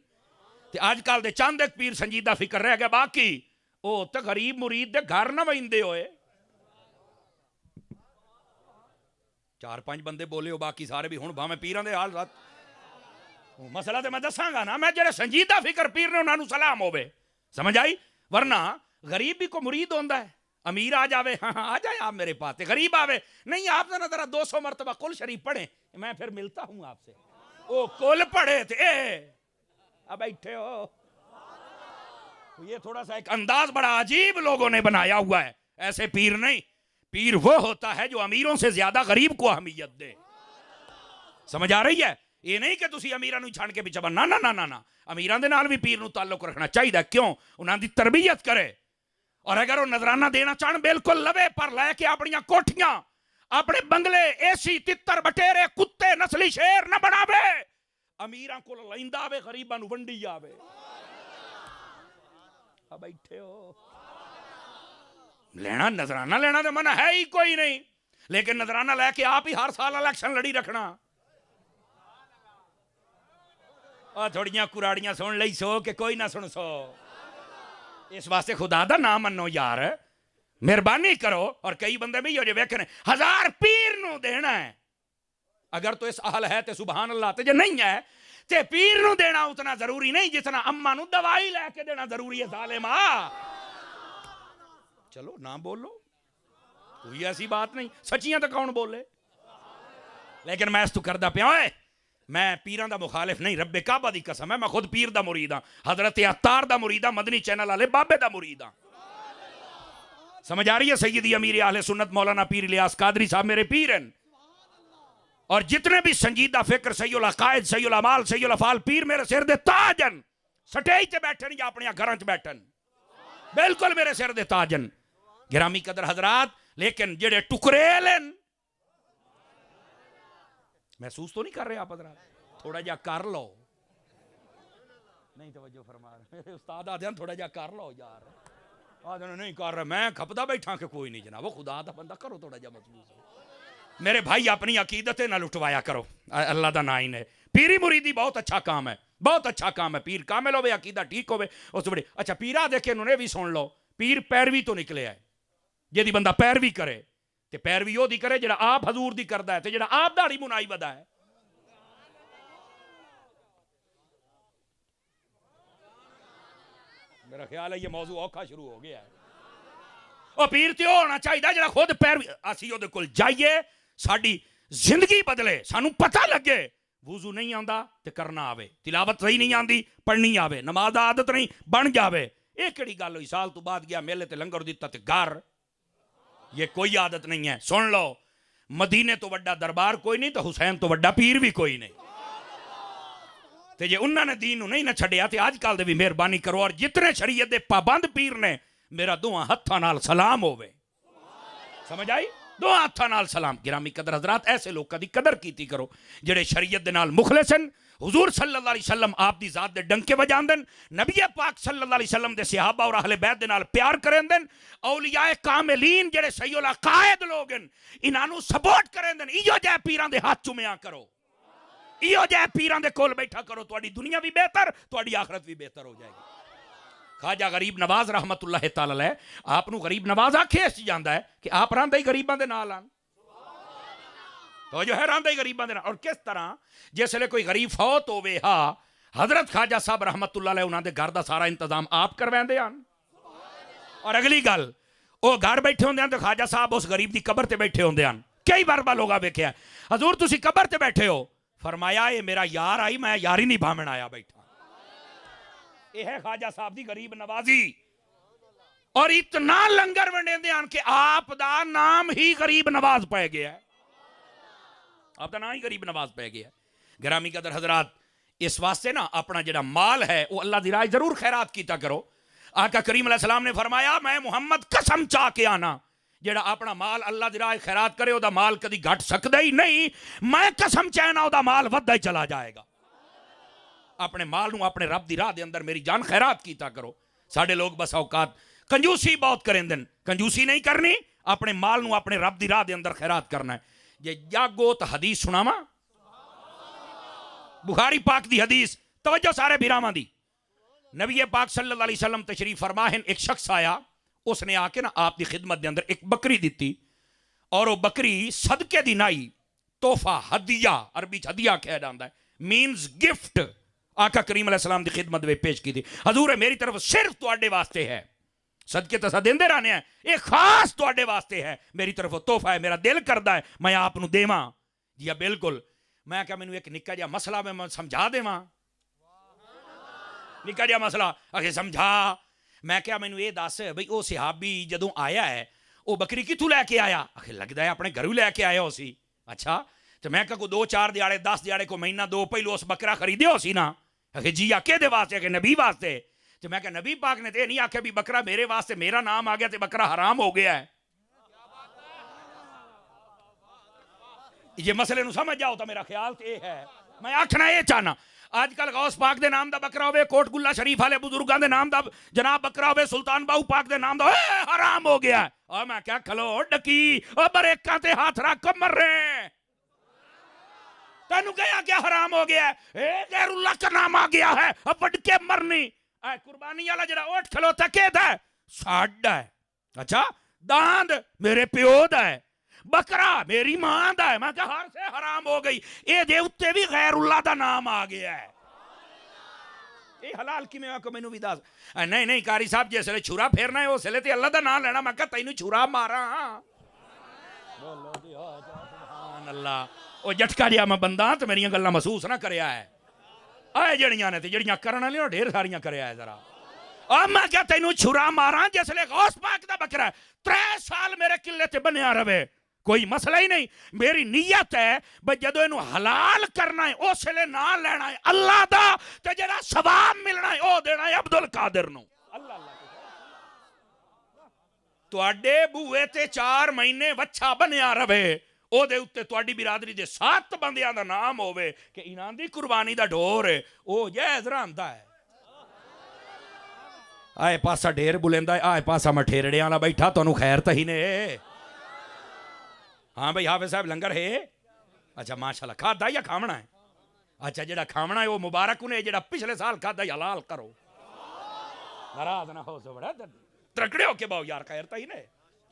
تے آج کل دے چاند ایک پیر سنجیدہ فکر رہ گیا باقی او تے غریب مرید دے گھر نہ ویندے ہوئے. چار پانچ بندے بولے ہو باقی سارے بھی ہن بھاویں پیراں دے حال رات مسئلہ تے میں دساں گا نا. میں جڑے سنجیدہ فکر پیر نے انہاں نوں سلام ہوے. سمجھ آئی؟ ورنہ غریب بھی کو مرید ہوندا ہے. امیر آ جاوے ہاں آ جائیں آپ میرے پاس. غریب آوے نہیں آپ ذرا ذرا 200 مرتبہ قل شریف پڑھیں میں پھر ملتا ہوں آپ سے. او قل پڑھے تھے اب بیٹھے ہو. یہ تھوڑا سا ایک انداز بڑا عجیب لوگوں نے بنایا ہوا ہے. ایسے پیر نہیں. پیر وہ ہوتا ہے جو امیروں سے زیادہ غریب کو اہمیت دے. سمجھ آ رہی ہے؟ یہ نہیں کہ تسی امیراں نوں چھان کے پیچھے نہ نہ نہ نہ امیراں دے نال بھی پیر نوں تعلق رکھنا چاہیے. کیوں؟ انہاں دی تربیت کرے. اور اگر وہ نظرانہ دینا چاہن بالکل لوے پر لے کے اپنی کوٹھیاں اپنے بنگلے اے سی تتر بٹیرے کتے نسلی شیر نہ بناوے. امیراں کو لیندا آوے غریباں نوں ونڈی آوے. بیٹھے ہو لینا نظرانہ لینا تو منع ہے ہی کوئی نہیں لیکن نظرانہ لے کے آپ ہی ہر سال الیکشن لڑی رکھنا. اور تھوڑیاں کراڑیاں سن لئی سو کہ کوئی نہ سن سو. اس واسطے خدا دا نام منو یار مہربانی کرو. اور کئی بندے بھی جو ویکھنے 1000 پیر نو دینا ہے اگر تو اس اہل ہے تے سبحان اللہ تے جو نہیں ہے تے پیر نو دینا اتنا ضروری نہیں جتنا اما نو دوائی لے کے دینا ضروری ہے. ظالما چلو نہ بولو کوئی ایسی بات نہیں. سچیاں تو کون بولے لیکن میں اس تو کردہ پیا ہوئے میں پیران دا مخالف نہیں. رب کعبہ دی قسم ہے میں خود پیر دا مرید ہاں. حضرت عطار دا مرید ہاں. مدنی چینل والے بابے دا مرید ہاں. سمجھ آ رہی ہے؟ سیدی امیر اہل سنت مولانا پیر الیاس قادری صاحب میرے پیر ہیں. اور جتنے بھی سنجیدہ فکر سید العقائد سید العمال سید الافعال پیر میرے سر دے تاجن. سٹیج تے بیٹھن یا اپنے گھراں چ بیٹھن بالکل میرے سر دے تاجن. گرامی قدر حضرات لیکن جڑے ٹکرے لین محسوس تو نہیں کر رہے آپ حضرات؟ تھوڑا جا کر لو. نہیں توجہ فرما رہے استاد آدھے ہیں تھوڑا جا کر لو یار. آدھے نہیں کر رہے میں کھپتا بیٹھا کہ کوئی نہیں جناب. وہ خدا دا بندہ کرو تھوڑا جا محسوس. میرے بھائی اپنی عقیدت نہ لٹوایا کرو. اللہ دا نائن ہے. پیری مریدی بہت اچھا کام ہے. بہت اچھا کام ہے. پیر کامل ہوئے عقیدہ ٹھیک ہوئے اس بڑے اچھا پیرا دیکھے انہوں نے بھی سن لو. پیر پیروی تو نکلے ہے جدی بندہ پیروی کرے تے پیروی وہ دی کرے جڑا آپ حضور دی کردا ہے تے جڑا آپ داڑھی منائی ودا ہے. میرا خیال ہے یہ موضوع اوکھا شروع ہو گیا ہے. اور پیر تے ہونا چاہیے جڑا خود پیروی اسی دے کول جائیے ساڈی زندگی بدلے سانو پتہ لگے. وضو نہیں آندا تے کرنا آوے. تلاوت صحیح نہیں آندی پڑھنی آوے. نماز دا عادت نہیں بن جاوے. ایک کڑی گل ہوئی سال تو بعد گیا میلے تے لنگر دیتا تے گھر. یہ کوئی عادت نہیں ہے. سن لو مدینے تو وڈا دربار کوئی نہیں تو حسین تو وڈا پیر بھی کوئی نہیں. تے جے انہاں نے دین نہیں نہ چھڈیا تے آج کل دے بھی مہربانی کرو. اور جتنے شریعت دے پابند پیر نے میرا دوہاں ہتھاں نال سلام ہوے. سمجھ آئی؟ دوہاں ہتھاں نال سلام. گرامی قدر حضرات ایسے لوگ دی قدر کیتی کرو جڑے شریعت دے نال مخلص ہیں. حضور صلی اللہ علیہ وسلم آپ دی ذات دے ڈنکے وجاندن. نبی پاک صلی اللہ علیہ وسلم دے صحابہ اور اہل بیت دے نال پیار کریندن. اولیاء کاملین جڑے سید العقائد لوگ ہیں انہاں نوں سپورٹ کریندن. ایو جے پیران دے ہاتھ چومیا کرو. ایو جے پیران دے کول بیٹھا کرو. تہاڈی دنیا بھی بہتر تہاڈی آخرت بھی بہتر ہو جائے گی. خواجہ غریب نواز رحمت اللہ تعالی علیہ آپ نو غریب نواز آکھے اس جاندا ہے کہ آپ رہندے ہی غریباں دے نال آن. تو جو ہے رہندے ہی غریباں دے نال. اور کس طرح جس لے کوئی غریب فوت ہوے ہا حضرت خواجہ صاحب رحمت اللہ علیہ انہاں دے گھر دا سارا انتظام آپ کرویندے ہن. اور اگلی گل وہ گھر بیٹھے ہوندے ہن تے خواجہ صاحب اس غریب دی قبر تے بیٹھے ہوندے ہن. کئی بار با لوگا ویکھیا حضور تسی قبر تے بیٹھے ہو. فرمایا اے میرا یار آئی میں یاری نہیں بھامن آیا بیٹھا. یہ ہے خواجہ صاحب دی غریب نوازی. اور اتنا لنگر ونڈیندے ہن کہ آپ دا نام ہی غریب نواز پہ گیا ہے. آپ دا نام ہی غریب نواز پہ گیا ہے. گرامی قدر حضرات اس واسطے نا اپنا جڑا مال ہے وہ اللہ دی راہ ضرور خیرات کیتا کرو. آقا کریم علیہ السلام نے فرمایا میں محمد قسم چاہ کے آنا جڑا اپنا مال اللہ دی راہ خیرات کرے وہ مال کدی گھٹ سکدا ہی نہیں. میں قسم چینا وہ مال وددا ہی چلا جائے گا. اپنے مال نو اپنے رب دی راہ دے اندر میری جان خیرات کیتا کرو. ساڈے لوگ بس اوقات کنجوسی بہت کریں دن. کنجوسی نہیں کرنی, اپنے مال نو اپنے رب دی راہ دے اندر خیرات کرنا ہے. یہ جاگو تو حدیث سناواں, بخاری پاک دی حدیث, توجہ سارے بھراواں دی. نبی پاک صلی اللہ علیہ وسلم تشریف فرماہن, ایک شخص آیا, اس نے آ کے نا آپ دی خدمت دے اندر ایک بکری دیتی, اور وہ بکری صدقے دی نائی, تحفہ, ہدیہ, عربی ہدیہ کہا جاتا ہے, مینز گفٹ, آقا کریم علیہ السلام دی خدمت میں پیش کی تھی. حضور میری طرف صرف تواڈے واسطے ہے, صدقے تو دیندے رہنے ہیں, ایک خاص تواڈے واسطے ہے, میری طرف تحفہ ہے, میرا دل کردا ہے میں آپ نو دیواں. جی بالکل. میں کہا مینوں ایک نکا جہا مسئلہ میں سمجھا دیواں. نکا جہا مسئلہ اکھے سمجھا. میں کہا مینوں یہ دس بھئی او صحابی جدوں آیا ہے او بکری کتھوں لے کے آیا؟ اکھے لگدا ہے اپنے گھروں لے کے آیا ہو سی. اچھا تو میں کہا کو 2-4 دیہاڑے 10 دیہاڑے کو مہینہ 2 پہلو اس بکرا خریدے ہو سی نا؟ اکھے جی آکے دے واسطے, کہ نبی واسطے. تو میں کہا نبی پاک نے تے نہیں آکھے بھی بکرا میرے واسطے, میرا نام آ گیا تے بکرا حرام ہو گیا ہے. یہ مسئلے نو سمجھ جاؤ تو میرا خیال تے ہے. میں آکھنا یہ چاہنا آج کل غوث پاک دے نام دا بکرا ہوئے, کوٹ گلہ شریف والے بزرگاں دے نام دا جناب بکرا ہوئے, سلطان باہو پاک دے نام دا حرام ہو گیا ہے. اور میں کیا کھلو ڈکی اور بریکاں تے ہاتھ رکھ کر مر رہے ہیں. تینوں کہا کیا حرام ہو گیا ہے؟ غیر اللہ کا نام آ گیا ہے, اب بڑھ کے مرنی. قربانی والا جڑا اوٹ کھلو تکے دا ہے ساڈا ہے. اچھا داند میرے پیو دا ہے, بکرا میری ماں دا ہے. میں کہا ہر سے حرام ہو گئی. اے دے اتے بھی غیر اللہ دا نام آ گیا ہے. اے حلال کی میں کو مینوں بھی دس. نہیں نہیں قاری صاحب جس لے چھرا پھیرنا ہے اس لے تے اللہ دا نام لینا. میں کہا تینوں چھرا مارا. سبحان اللہ. او جٹکا جہا میں بندہ تو میری گلاں محسوس نہ کریا ہے. آئے جڑیاں نے تے جڑیاں کرن والیاں ڈھیر ساریاں کریا ہے ذرا. اور میں کیا تینوں چھرا ماراں جس لے غوث پاک دا بکرا ہے 3 سال میرے قلعے تے بنیا رہے, کوئی مسئلہ ہی نہیں. میری نیت ہے بھئی جدو اینو حلال کرنا ہے اس لے نہ لینا ہے اللہ دا, تے جڑا ثواب ملنا ہے او دینا ہے عبدالقادر نو. اللہ اللہ تواڈے بوئے تے 4 مہینے وچھا بنیا رہے, او دے اتے تواڈی برادری دے 7 بندیاں دا نام ہوئے کہ انہاں دی قربانی دا ڈھور ہے, او جائز رہندا ہے. آئے پاسا ڈھیر بلیندا ہے, آئے پاسا مٹھیرڑے والا بیٹھا, تانوں خیر تہی نے. ہاں بھئی حافظ صاحب لنگر ہے. اچھا ماشاءاللہ کھادا یا کھامنا ہے؟ اچھا جڑا کھامنا ہے وہ مبارک انہیں, جڑا پچھلے سال کھادا یا حلال کرو. ناراض نہ ہو سو بڑا ترکڑے ہو کے باؤ یار, خیر تہی نے.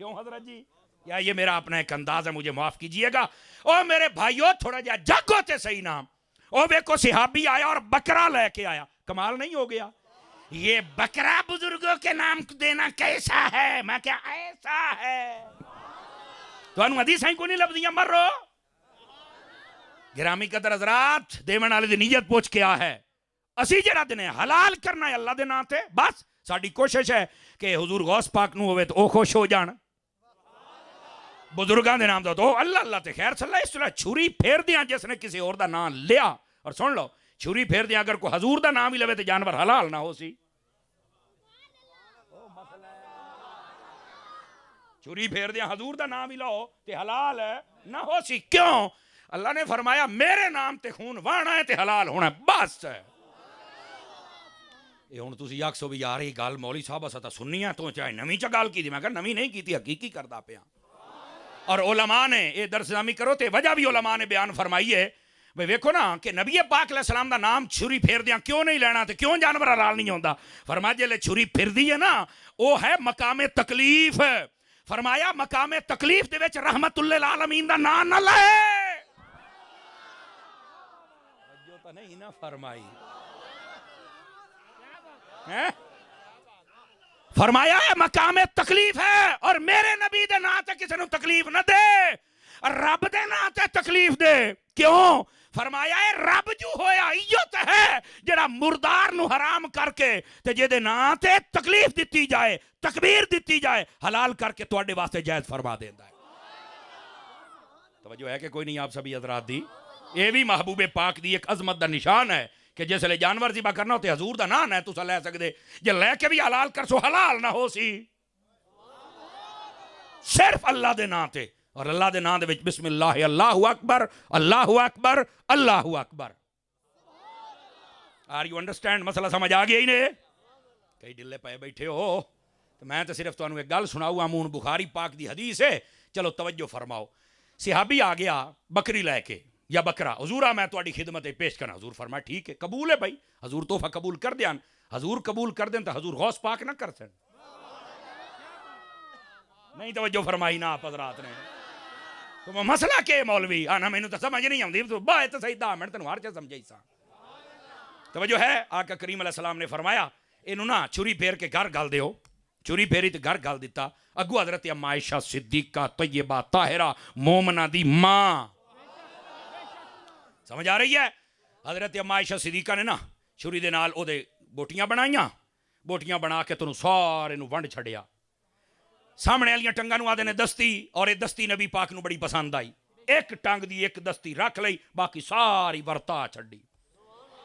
کیوں حضرت جی؟ یا یہ میرا اپنا ایک انداز ہے, مجھے معاف کیجئے گا. او میرے بھائیو تھوڑا جا جاگو تے صحیح نام. او دیکھو صحابی آیا اور بکرا لے کے آیا, کمال نہیں ہو گیا؟ یہ بکرا بزرگوں کے نام دینا کیسا ہے؟ میں کیا ایسا ہے. تو انہوں حدیثیں کو نہیں لفظیاں مر رو. گرامی قدر حضرات, دیون والے دی نیت پوچھ کے آ ہے. اسی جڑا دن حلال کرنا ہے اللہ دے نام تے, بس ساڈی کوشش ہے کہ حضور غوث پاک نو ہوئے تو او خوش ہو جان, بزرگاں دے نام دا تو اللہ اللہ تے خیر صلی اللہ. اس طرح چھری پھیر دیاں جس نے کسی اور دا نام لیا. اور سن لو چھری پھیر دیاں اگر کوئی حضور دا نام ہی لوے تو جانور حلال نہ ہو سی. چھری پھیر دیاں حضور دا نام ہی لو تے حلال نہ ہو سی. کیوں؟ اللہ نے فرمایا میرے نام تے خون وانا ہے تے حلال ہونا ہے, بس. یہ ہوں تسی آکھسو بھی یار یہ گل مولوی صاحب اسا سننی ہے تو چاہے نویں چا گل کی دی. میں کہا نویں نہیں کی تھی, حقیقی کردا پیا. اور علماء نے یہ درس نامی کرو تے وجہ بھی علماء نے بیان فرمائی ہے. بھئی ویکھو نا کہ نبی پاک علیہ السلام دا نام چھری پھیر دیاں کیوں نہیں لینا تے کیوں جانور حلال نہیں ہوندا؟ فرمایا جے لے چھری پھر دی ہے نا او ہے مقام تکلیف. فرمایا مقام تکلیف دے وچ رحمت للعالمین دا نام نہ لے. جو تو نہیں نہ فرمائی. فرمایا ہے مقام تکلیف ہے, اور میرے نبی دے نا تے کسی نو تکلیف نہ دے, رب دے نا تے تکلیف دے. کیوں؟ فرمایا ہے رب جو ہویا ایو تے ہے جڑا مردار نو حرام کر کے تے جے دے نا تے تکلیف دیتی جائے, تکبیر دیتی جائے, حلال کر کے تواڈے واسطے جائز فرما دیندا ہے. توجہ ہے کہ کوئی نہیں آپ سبھی حضرات دی؟ یہ بھی محبوب پاک دی ایک عظمت دا نشان ہے کہ جس لے جانور ذبح کرنا ہوتے حضور دا نام ہے تسا لے سکدے, جے لے کے بھی حلال کر سو حلال نہ ہو سی. صرف اللہ دے نام تے، اور اللہ دے نام دے وچ بسم اللہ، اللہ اکبر، اللہ اکبر، اللہ اکبر. Are you understand? مسئلہ سمجھ آ گیا ہی نہیں؟ کئی ڈلے پے بیٹھے ہو تو میں تو صرف تمہیں ایک گل سناؤں. امون بخاری پاک دی حدیث ہے، چلو توجہ فرماؤ. صحابی آ گیا بکری لے کے یا بکرا، حضورا میں تہاڈی خدمت پیش کرنا. حضور فرمایا ٹھیک ہے، قبول ہے بھائی. حضور تحفہ قبول کر دیاں. حضور قبول کر دیں تو حضور غوث پاک نہ کر سن. نہیں توجہ فرمائی نا آپ حضرات نے. تو مسئلہ کہ مولوی آنا مینوں تو سمجھ نہیں آتی، تو باہ تو صحیح 10 منٹ تینوں ہر چیز سمجھائی سا. توجہ ہے؟ آقا کریم علیہ السلام نے فرمایا اینو نا چھری پھیر کے گھر گل دیو. چھری پھیری تے گھر گل دیتا. اگو حضرت اما عائشہ صدیقہ طیبہ طاہرہ مومنہ دی ماں. سمجھ آ رہی ہے؟ حضرت اما عائشہ صدیقہ نے نا چھری دے نال او دے بوٹیاں بنائیاں. بوٹیاں بنا کے تنوں سارے نو ونڈ چھڑیا. سامنے والیاں ٹنگاں نو آدھے نے دستی، اور یہ دستی نبی پاک نو بڑی پسند آئی. ایک ٹنگ دی ایک دستی رکھ لئی، باقی ساری ورتا چھڑی.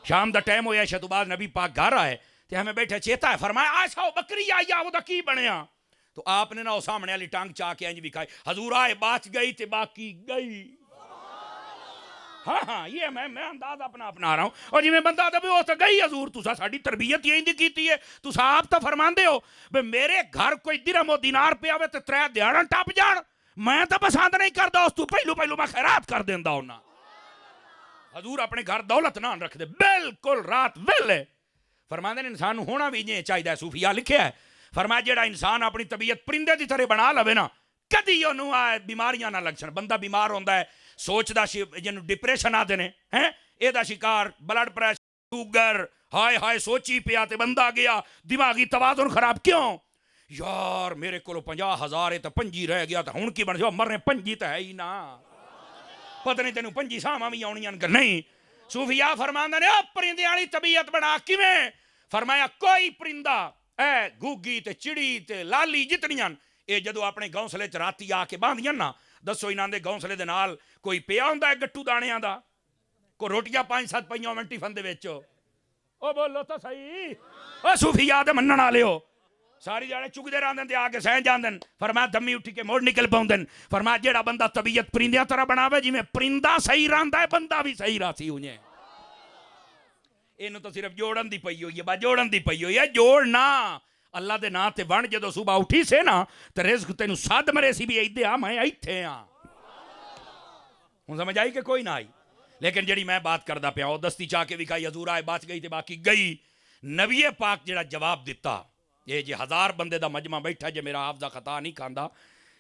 شام دا ٹائم ہویا، عشاء تو بعد نبی پاک گھر آئے تے ہمیں بیٹھے چیتا ہے. فرمایا آسا بکری آئی وہ دا کی بنیا؟ تو آپ نے نا وہ سامنے والی ٹانگ چاہ کے انج بھی کھائی. حضور آئے بات گئی تے باقی گئی. ہاں ہاں یہ میں انداز اپنا رہا ہوں. اور جی میں بندہ دے وہ تو گئی. حضور تسا ساڈی تربیت یہی دی کیتی ہے. تسا آپ تو فرماندے ہو بے میرے گھر کوئی درہم و دینار پہ آوے تے 3 دیہاڑاں ٹپ جان. میں تو پسند نہیں کردا اس تو پہلو میں خیرات کر دیندا ہونا. حضور اپنے گھر دولت نہ رکھ دے، بالکل رات ویلے. فرماندے نے انسان ہونا بھی نہیں چاہیے. صوفیاء لکھیا ہے، فرمایا جیڑا انسان اپنی طبیعت پرندے دی طرح بنا لوے نا، کدی انہوں بیماریاں نہ لگ سن. بندہ بیمار ہوندا ہے، سوچدا جنوں ڈپریشن آدے نے، ہیں اے دا شکار، بلڈ پریشر، شوگر، ہائے ہائے سوچی پیا تے بندہ گیا دماغی توازن خراب. کیوں؟ یار میرے کولو 50,000 ہے تے 25 رہ گیا تے ہن کی بن جاؤ مرنے 25 تے ہے ہی نا. پتہ نہیں تینوں 25 ساواں بھی آونیاں کہ نہیں. صوفیاء فرماندے نے پرندے والی طبیعت بنا کیویں؟ فرمایا کوئی پرندہ اے گھوگی تے چڑی تے لالی جتنیاں اے جدو اپنے گھونسلے چ راتی آ کے باندھیاں نا، دسو انہاں دے گھونسلے دے نال کوئی پیا ہوندا ہے گٹو دانیاں دا؟ کوئی روٹیاں 5-7 پئیاں ہوویں ٹفن دے وچ؟ او بولو تو صحیح. او صوفیاء دے منن والے ہو ساری جانے چکدے رہندے تے آ کے سہ جاندن. فرمایا دمی اٹھ کے موڑ نکل پاؤندن. فرمایا جیڑا بندہ طبیعت پرندیاں طرح بناوے جویں پرندہ صحیح رہندا ہے بندہ بھی صحیح راسی ہوئے. اینو تو صرف جوڑن دی پئی ہوئی ہے، با جوڑن دی پئی ہوئی ہے. جوڑنا اللہ دے نام تے بن جدو صبح اٹھی سے نا تے رزق تینوں سد مرے سی بھی ایدے آ میں ایتھے ہاں. ہوں سمجھ آئی کہ کوئی نہ آئی؟ لیکن جڑی میں بات کردا پیا او دستی چاہ کے وکھائی. حضور آئے بات گئی تے باقی گئی. نبی پاک جڑا جواب دیتا، یہ جی 1000 بندے دا مجمع بیٹھا، جے میرا حافظہ خطا نہیں کھاندا،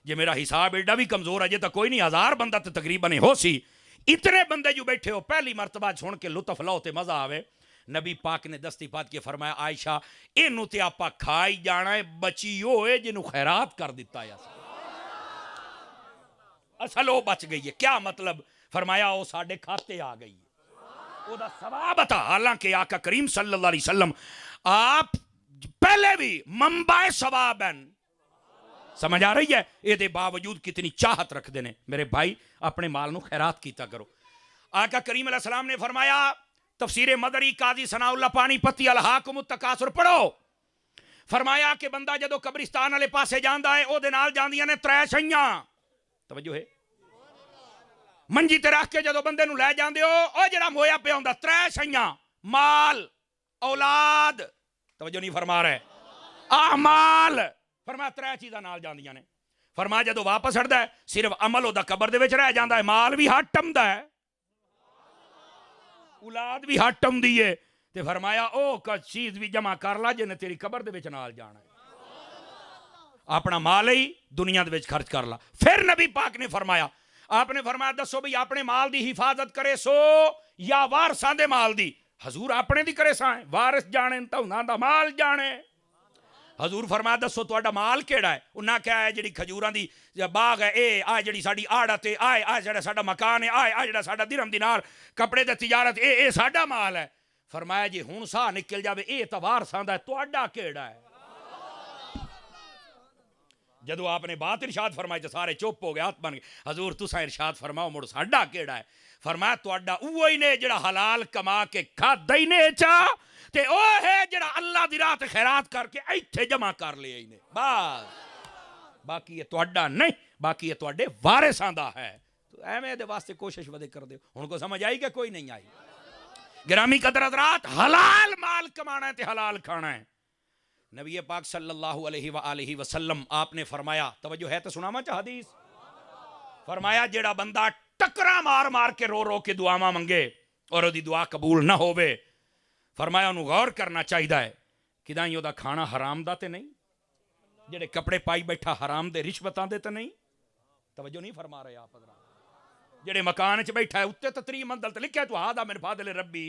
جے میرا حساب ایڈا بھی کمزور ہے جے تو کوئی نہیں 1000 بندہ تے تقریباً ہو سی. اتنے بندے جو بیٹھے ہو پہلی مرتبہ سن کے لطف لو تے مزہ آوے. نبی پاک نے دستی پات کے فرمایا عائشہ اینو تے آپا کھائی جانا ہے، بچی ہوئے جنوں خیرات کر دیتا ہے. اصل وہ بچ گئی ہے. کیا مطلب؟ فرمایا وہ ساڑھے کھاتے آ گئی ہے، وہ دا ثواب تھا. حالانکہ آقا کریم صلی اللہ علیہ وسلم آپ پہلے بھی منبع ثواب ہیں. سمجھ آ رہی ہے؟ یہ دے باوجود کتنی چاہت رکھ دینے. میرے بھائی اپنے مال نو خیرات کیتا کرو. آقا کریم علیہ السلام نے فرمایا، تفسیر مدری قاضی ثناء اللہ پانی پتی الہاکم التکاثر پڑھو. فرمایا کہ بندہ جدو قبرستان والے پاسے جاندا ہے او دے نال جاندیاں نے 3 شیاں. توجہ ہے؟ منجی تے رکھ کے جدو بندے نو لے جاندے ہو او جڑا مویا پیا ہوندا 3 شیاں، مال، اولاد، توجہ نہیں فرما رہے، اعمال. فرمایا 3 چیزاں نال جاندیاں نے. فرمایا جدو واپس ہٹدا ہے صرف عمل دا قبر دے وچ رہ جاندا ہے، مال بھی ہٹ ٹمدا ہے، اولاد بھی ہٹ ٹمدی ہے. تے فرمایا او کا چیز بھی جمع کر لا جے نے تیری قبر دے وچ نال جانا ہے. اپنا مال ہی دنیا دے وچ خرچ کر لا. پھر نبی پاک نے فرمایا، آپ نے فرمایا دسو بھئی اپنے مال دی حفاظت کرے سو یا وارثاں دے مال دی؟ حضور اپنے دی کرے سائیں، وارث جانے تا انہاں دا مال جانے. حضور فرمایا دسو تہاڈا مال کیڑا ہے؟ انہاں کیا ہے جڑی کھجوراں دی باغ ہے، اے آ جڑی ساڈی آڑت ہے، آ جڑا ساڈا مکان ہے، آ جڑا ساڈا درہم دینار کپڑے تے تجارت، اے ساڈا مال ہے. فرمایا جی ہن سا نکل جاوے اے تا وارثاں دا ہے، تہاڈا کیڑا ہے؟ جدو آپ نے بات ارشاد فرمائی تو سارے چپ ہو گئے، ہاتھ بن گئے. حضور تساں ارشاد فرماؤ مڑ ساڈا کیڑا ہے؟ فرمایا تہاڈا اوہی نے جڑا حلال کما کے کھادا ہی نے چا، تے او ہے جڑا اللہ دی راہ تے خیرات کر کے ایتھے جمع کر لے نے. بس باقی یہ تہاڈا نہیں، باقی یہ تہاڈے وارثاں دا ہے. تو ایویں دے واسطے کوشش ودے کر دیو. ہن کو سمجھ آئی کہ کوئی نہیں آئی؟ گرامی قدر حضرات، حلال مال کمانا ہے تے حلال کھانا ہے. نبی پاک صلی اللہ علیہ وآلہ وسلم آپ نے فرمایا، توجہ ہے تو سناواں چا حدیث. فرمایا جیڑا بندہ ٹکرا مار مار کے رو رو کے دعاواں منگے اور دی دعا قبول نہ ہووے، فرمایا انہوں غور کرنا چاہیے کہ دائیں دا کھانا حرام دا تے نہیں، جڑے کپڑے پائی بیٹھا حرام دے رشوتاں دے تے نہیں. توجہ نہیں فرما رہے آپ حضرات. جڑے مکان وچ بیٹھا ہے اُتے تے 3 منزل تے لکھیا تو ہادا من فاضل ربی،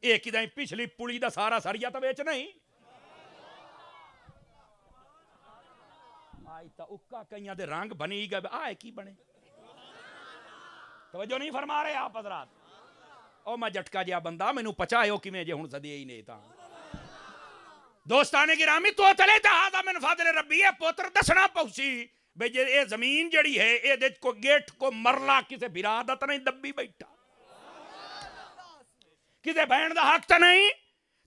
اے کدائیں پچھلی پڑی دا سارا سریا تے وچ نہیں. آئی تا اکا کئیاں دے رنگ بنی گئے، آئے کی بنے؟ توجہ نہیں فرما رہے آپ حضرات. او میں جھٹکا جیا بندہ مینوں پچایو کیویں جے ہن سدی ہی نہیں. تا دوستانے گرامی تو تلے تا ہادا من فاضل ربی، اے پوتر دسنا پوسی بے جے اے زمین جڑی ہے اے دے کو گیٹ کو مرلا کسے بھرا دا تے نہیں دبی بیٹھا، کسے بہن دا حق تے نہیں.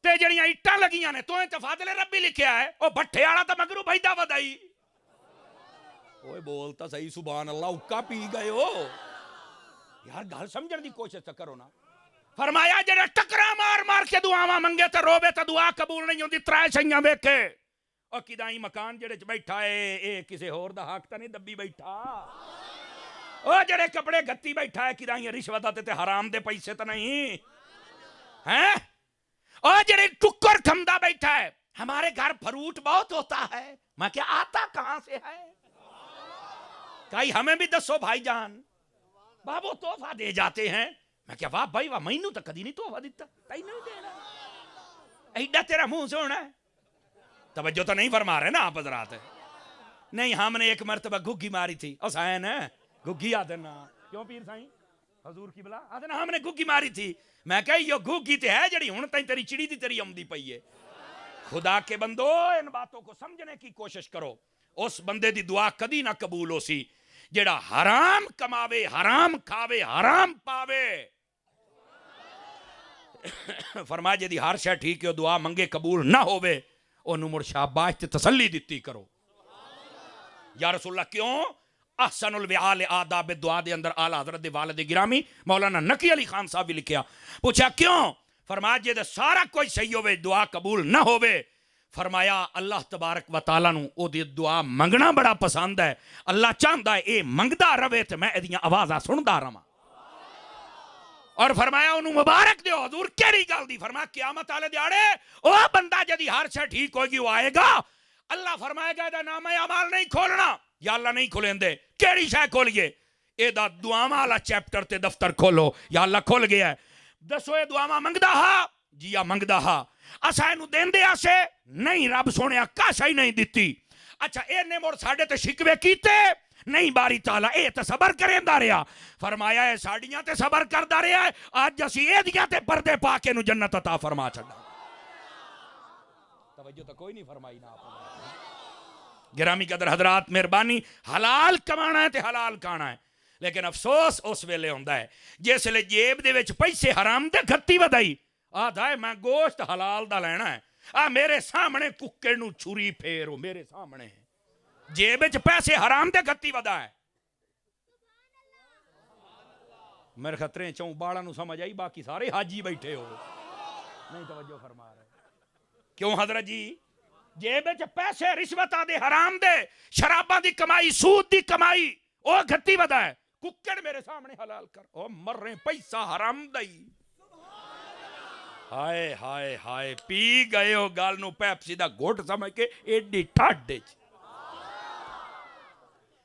تے جڑیاں اٹاں لگیاں نے تو تے فاضل ربی لکھیا ہے، او بھٹے والا تے مگرو بھیدا ودائی. اوے بولتا صحیح سبحان اللہ، اکا پی گئے ہو یار. گل سمجھن دی کوشش کرو نا. فرمایا جڑے ٹکرا مار مار کے دعاواں منگے تے روبے تے دعا قبول نہیں ہوندی. 3 شیاں ویکھے، او کدائیں مکان جڑے چ بیٹھا ہے اے کسے ہور دا حق تے نہیں دبی بیٹھا. او جڑے کپڑے گتی بیٹھا ہے کدائیں رشوت تے حرام دے پیسے تے نہیں ہیں. او جڑے ٹکر کھمدا بیٹھا ہے ہمارے گھر فروٹ بہت ہوتا ہے، میں کیا آتا کہاں سے ہے؟ کئی ہمیں بھی دسو بھائی جان. بابو تحفہ دے جاتے ہیں، میں کیا واہ بھائی واہ، مینوں تو کدی نہیں تحفہ دیتا. تینوں دینا ایڈا تیرا منہ سونا ہے. توجہ تو نہیں فرما رہے نا آپ حضرات. نہیں ہم نے ایک مرتبہ گھگی ماری تھی. حسین ہے گھگی آدنا کیوں پیر سائیں حضور کی بلا آدنا ہم نے گھگی ماری تھی. میں کہا یہ گھگی تے ہے جڑی ہن تائیں تیری چڑی دی تیری آمدی پئی ہے. خدا کے بندو ان باتوں کو سمجھنے کی کوشش کرو. اس بندے دی دعا کدی نہ قبول ہو سی جڑا حرام کماوے، حرام کھاوے، حرام پاوے. فرمایا جے دی ہر شے ٹھیک ہے دعا منگے قبول نہ ہووے اونوں مڑ شاباش تے تسلی دتی کرو. یا رسول اللہ کیوں؟ احسن الوعال آداب دعا دے اندر اعلی حضرت دے والد گرامی مولانا نقی علی خان صاحب بھی لکھیا. پوچھا کیوں؟ فرمایا جے دے سارا کوئی صحیح ہوے دعا قبول نہ ہووے، فرمایا اللہ تبارک و تعالیٰ نو او دی دعا منگنا بڑا پسند ہے. اللہ چاہندا ہے اے منگدا رہے تے میں ادیاں آوازاں سندا رہواں. اور فرمایا انہوں مبارک دیو. حضور کیڑی گل دی؟ فرمایا قیامت والے دیاڑے او بندہ جدی ہر شے ٹھیک ہوگی وہ آئے گا، اللہ فرمائے گا دا نام اعمال نہیں کھولنا. یا اللہ نہیں کھولیں دے. کیڑی شے کھولیے؟ اے دا دعاواں والا چیپٹر تے دفتر کھولو. یا اللہ کھول گیا ہے. دسو اے دعاواں منگدا ہا؟ جی منگدا ہا. اساں اینو دیندے آسے نہیں، رب سونیا کاسا ہی نہیں دتی. اچھا اے نے مڑ ساڈے تے شکوے کیتے نہیں، باری تعالیٰ اے تے صبر کریندا رہیا. فرمایا اے ساڈیاں تے صبر کردا رہیا ہے، اج اسی اے دیاں تے پردے پا کے نو جنت عطا فرما چھڈا. توجہ تو کوئی نہیں فرمائی نا آپ. گرامی قدر حضرات مہربانی، حلال کمانا ہے تے حلال کھانا ہے. لیکن افسوس اس ویلے ہوندا ہے جس لے جیب دے وچ پیسے حرام دے گھتی ودائی آدھا ہے میں گوشت حلال دا لینا ہے. میرے سامنے ککڑ نو چھری پھیرو، میرے سامنے جیب وچ پیسے حرام دے گھتی ودا ہے. میرے خطرے چوں باڑا نو سمجھ آئی، باقی سارے حاجی بیٹھے ہو نہیں توجہ فرما رہے. کیوں حضرت جی؟ جیب وچ پیسے رشوتاں دے حرام دے، شراباں دی کمائی، سود دی کمائی او گھتی ودا ہے. ککڑ میرے سامنے حلال کر، او مر رہے پیسہ حرام دئی. ہائے ہائے ہائے پی گئے ہو گال نو پیپسی دا گھٹ سمجھ کے ایڈی ٹھاڈے چ.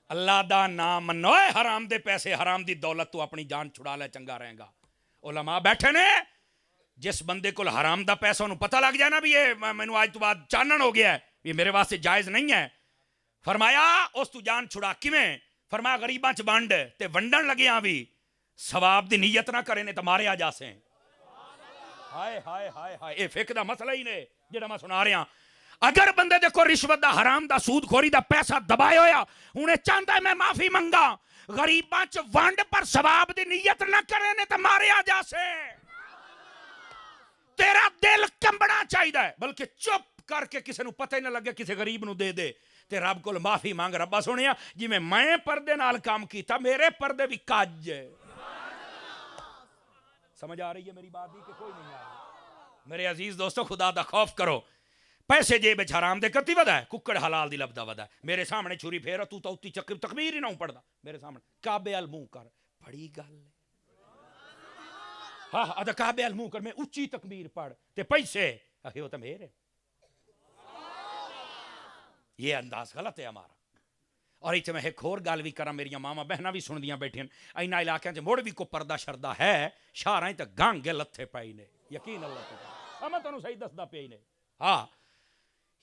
اللہ دا نام منو، حرام دے پیسے حرام دی دولت تو اپنی جان چھڑا لے چنگا رہے گا. علماء بیٹھے نے، جس بندے کو حرام دا پیسہ انہوں پتہ لگ جائے نا بھی یہ مینوں آج تو بعد چانن ہو گیا ہے، یہ میرے واسطے جائز نہیں ہے. فرمایا اس تو جان چھڑا کیویں؟ فرمایا غریباں چ ونڈ تے ونڈن لگے ہاں بھی ثواب دی نیت نہ کرے نے تے مارے آ جاسیں. ہائے ہائے ہائے ہائے، اے فقہ دا مسئلہ ہی نے جڑا میں سنا رہا. اگر بندے دے کو رشوت دا حرام دا سود خوری دا پیسہ دبائے ہویا انہیں چاہتا ہے میں معافی منگا، غریباں چ ونڈ پر ثواب دی نیت نہ کرے نے تے مارے آ جاسیں. تیرا دل کمبنا چاہیے، بلکہ چپ کر کے کسی نو پتہ ہی نہ لگے کسی غریب نو دے دے. تے رب کو معافی مانگ ربا سنیا جی میں پردے نال کام کیتا میرے پردے بھی کج ہے. سمجھ آ رہی ہے میری بات کہ کوئی نہیں آ رہی؟ میرے عزیز دوستو خدا دا خوف کرو. پیسے جیب حرام دے کتی ودا ہے ککڑ حلال دی لبدا ودا ہے. میرے سامنے چھری پھیرا تو اتی تکبیر ہی نہ پڑھدا میرے سامنے کعبے ال منہ کر بڑی گل ہے. ہاں ادا کعبے ال منہ کر میں اچھی تکبیر پڑھ تے پیسے اہے تو میرے. یہ انداز غلط ہے ہمارا. اور اتنے میں ایک اور گل بھی کرا میری ماما بہناں بھی سن دیاں بیٹھیں اینا علاقے چ مڑ بھی کو پردہ شردہ ہے شہراں تے گانگے لتھے پئی نے یقین اللہ تے میں تانوں صحیح دسدا پئی نے. ہاں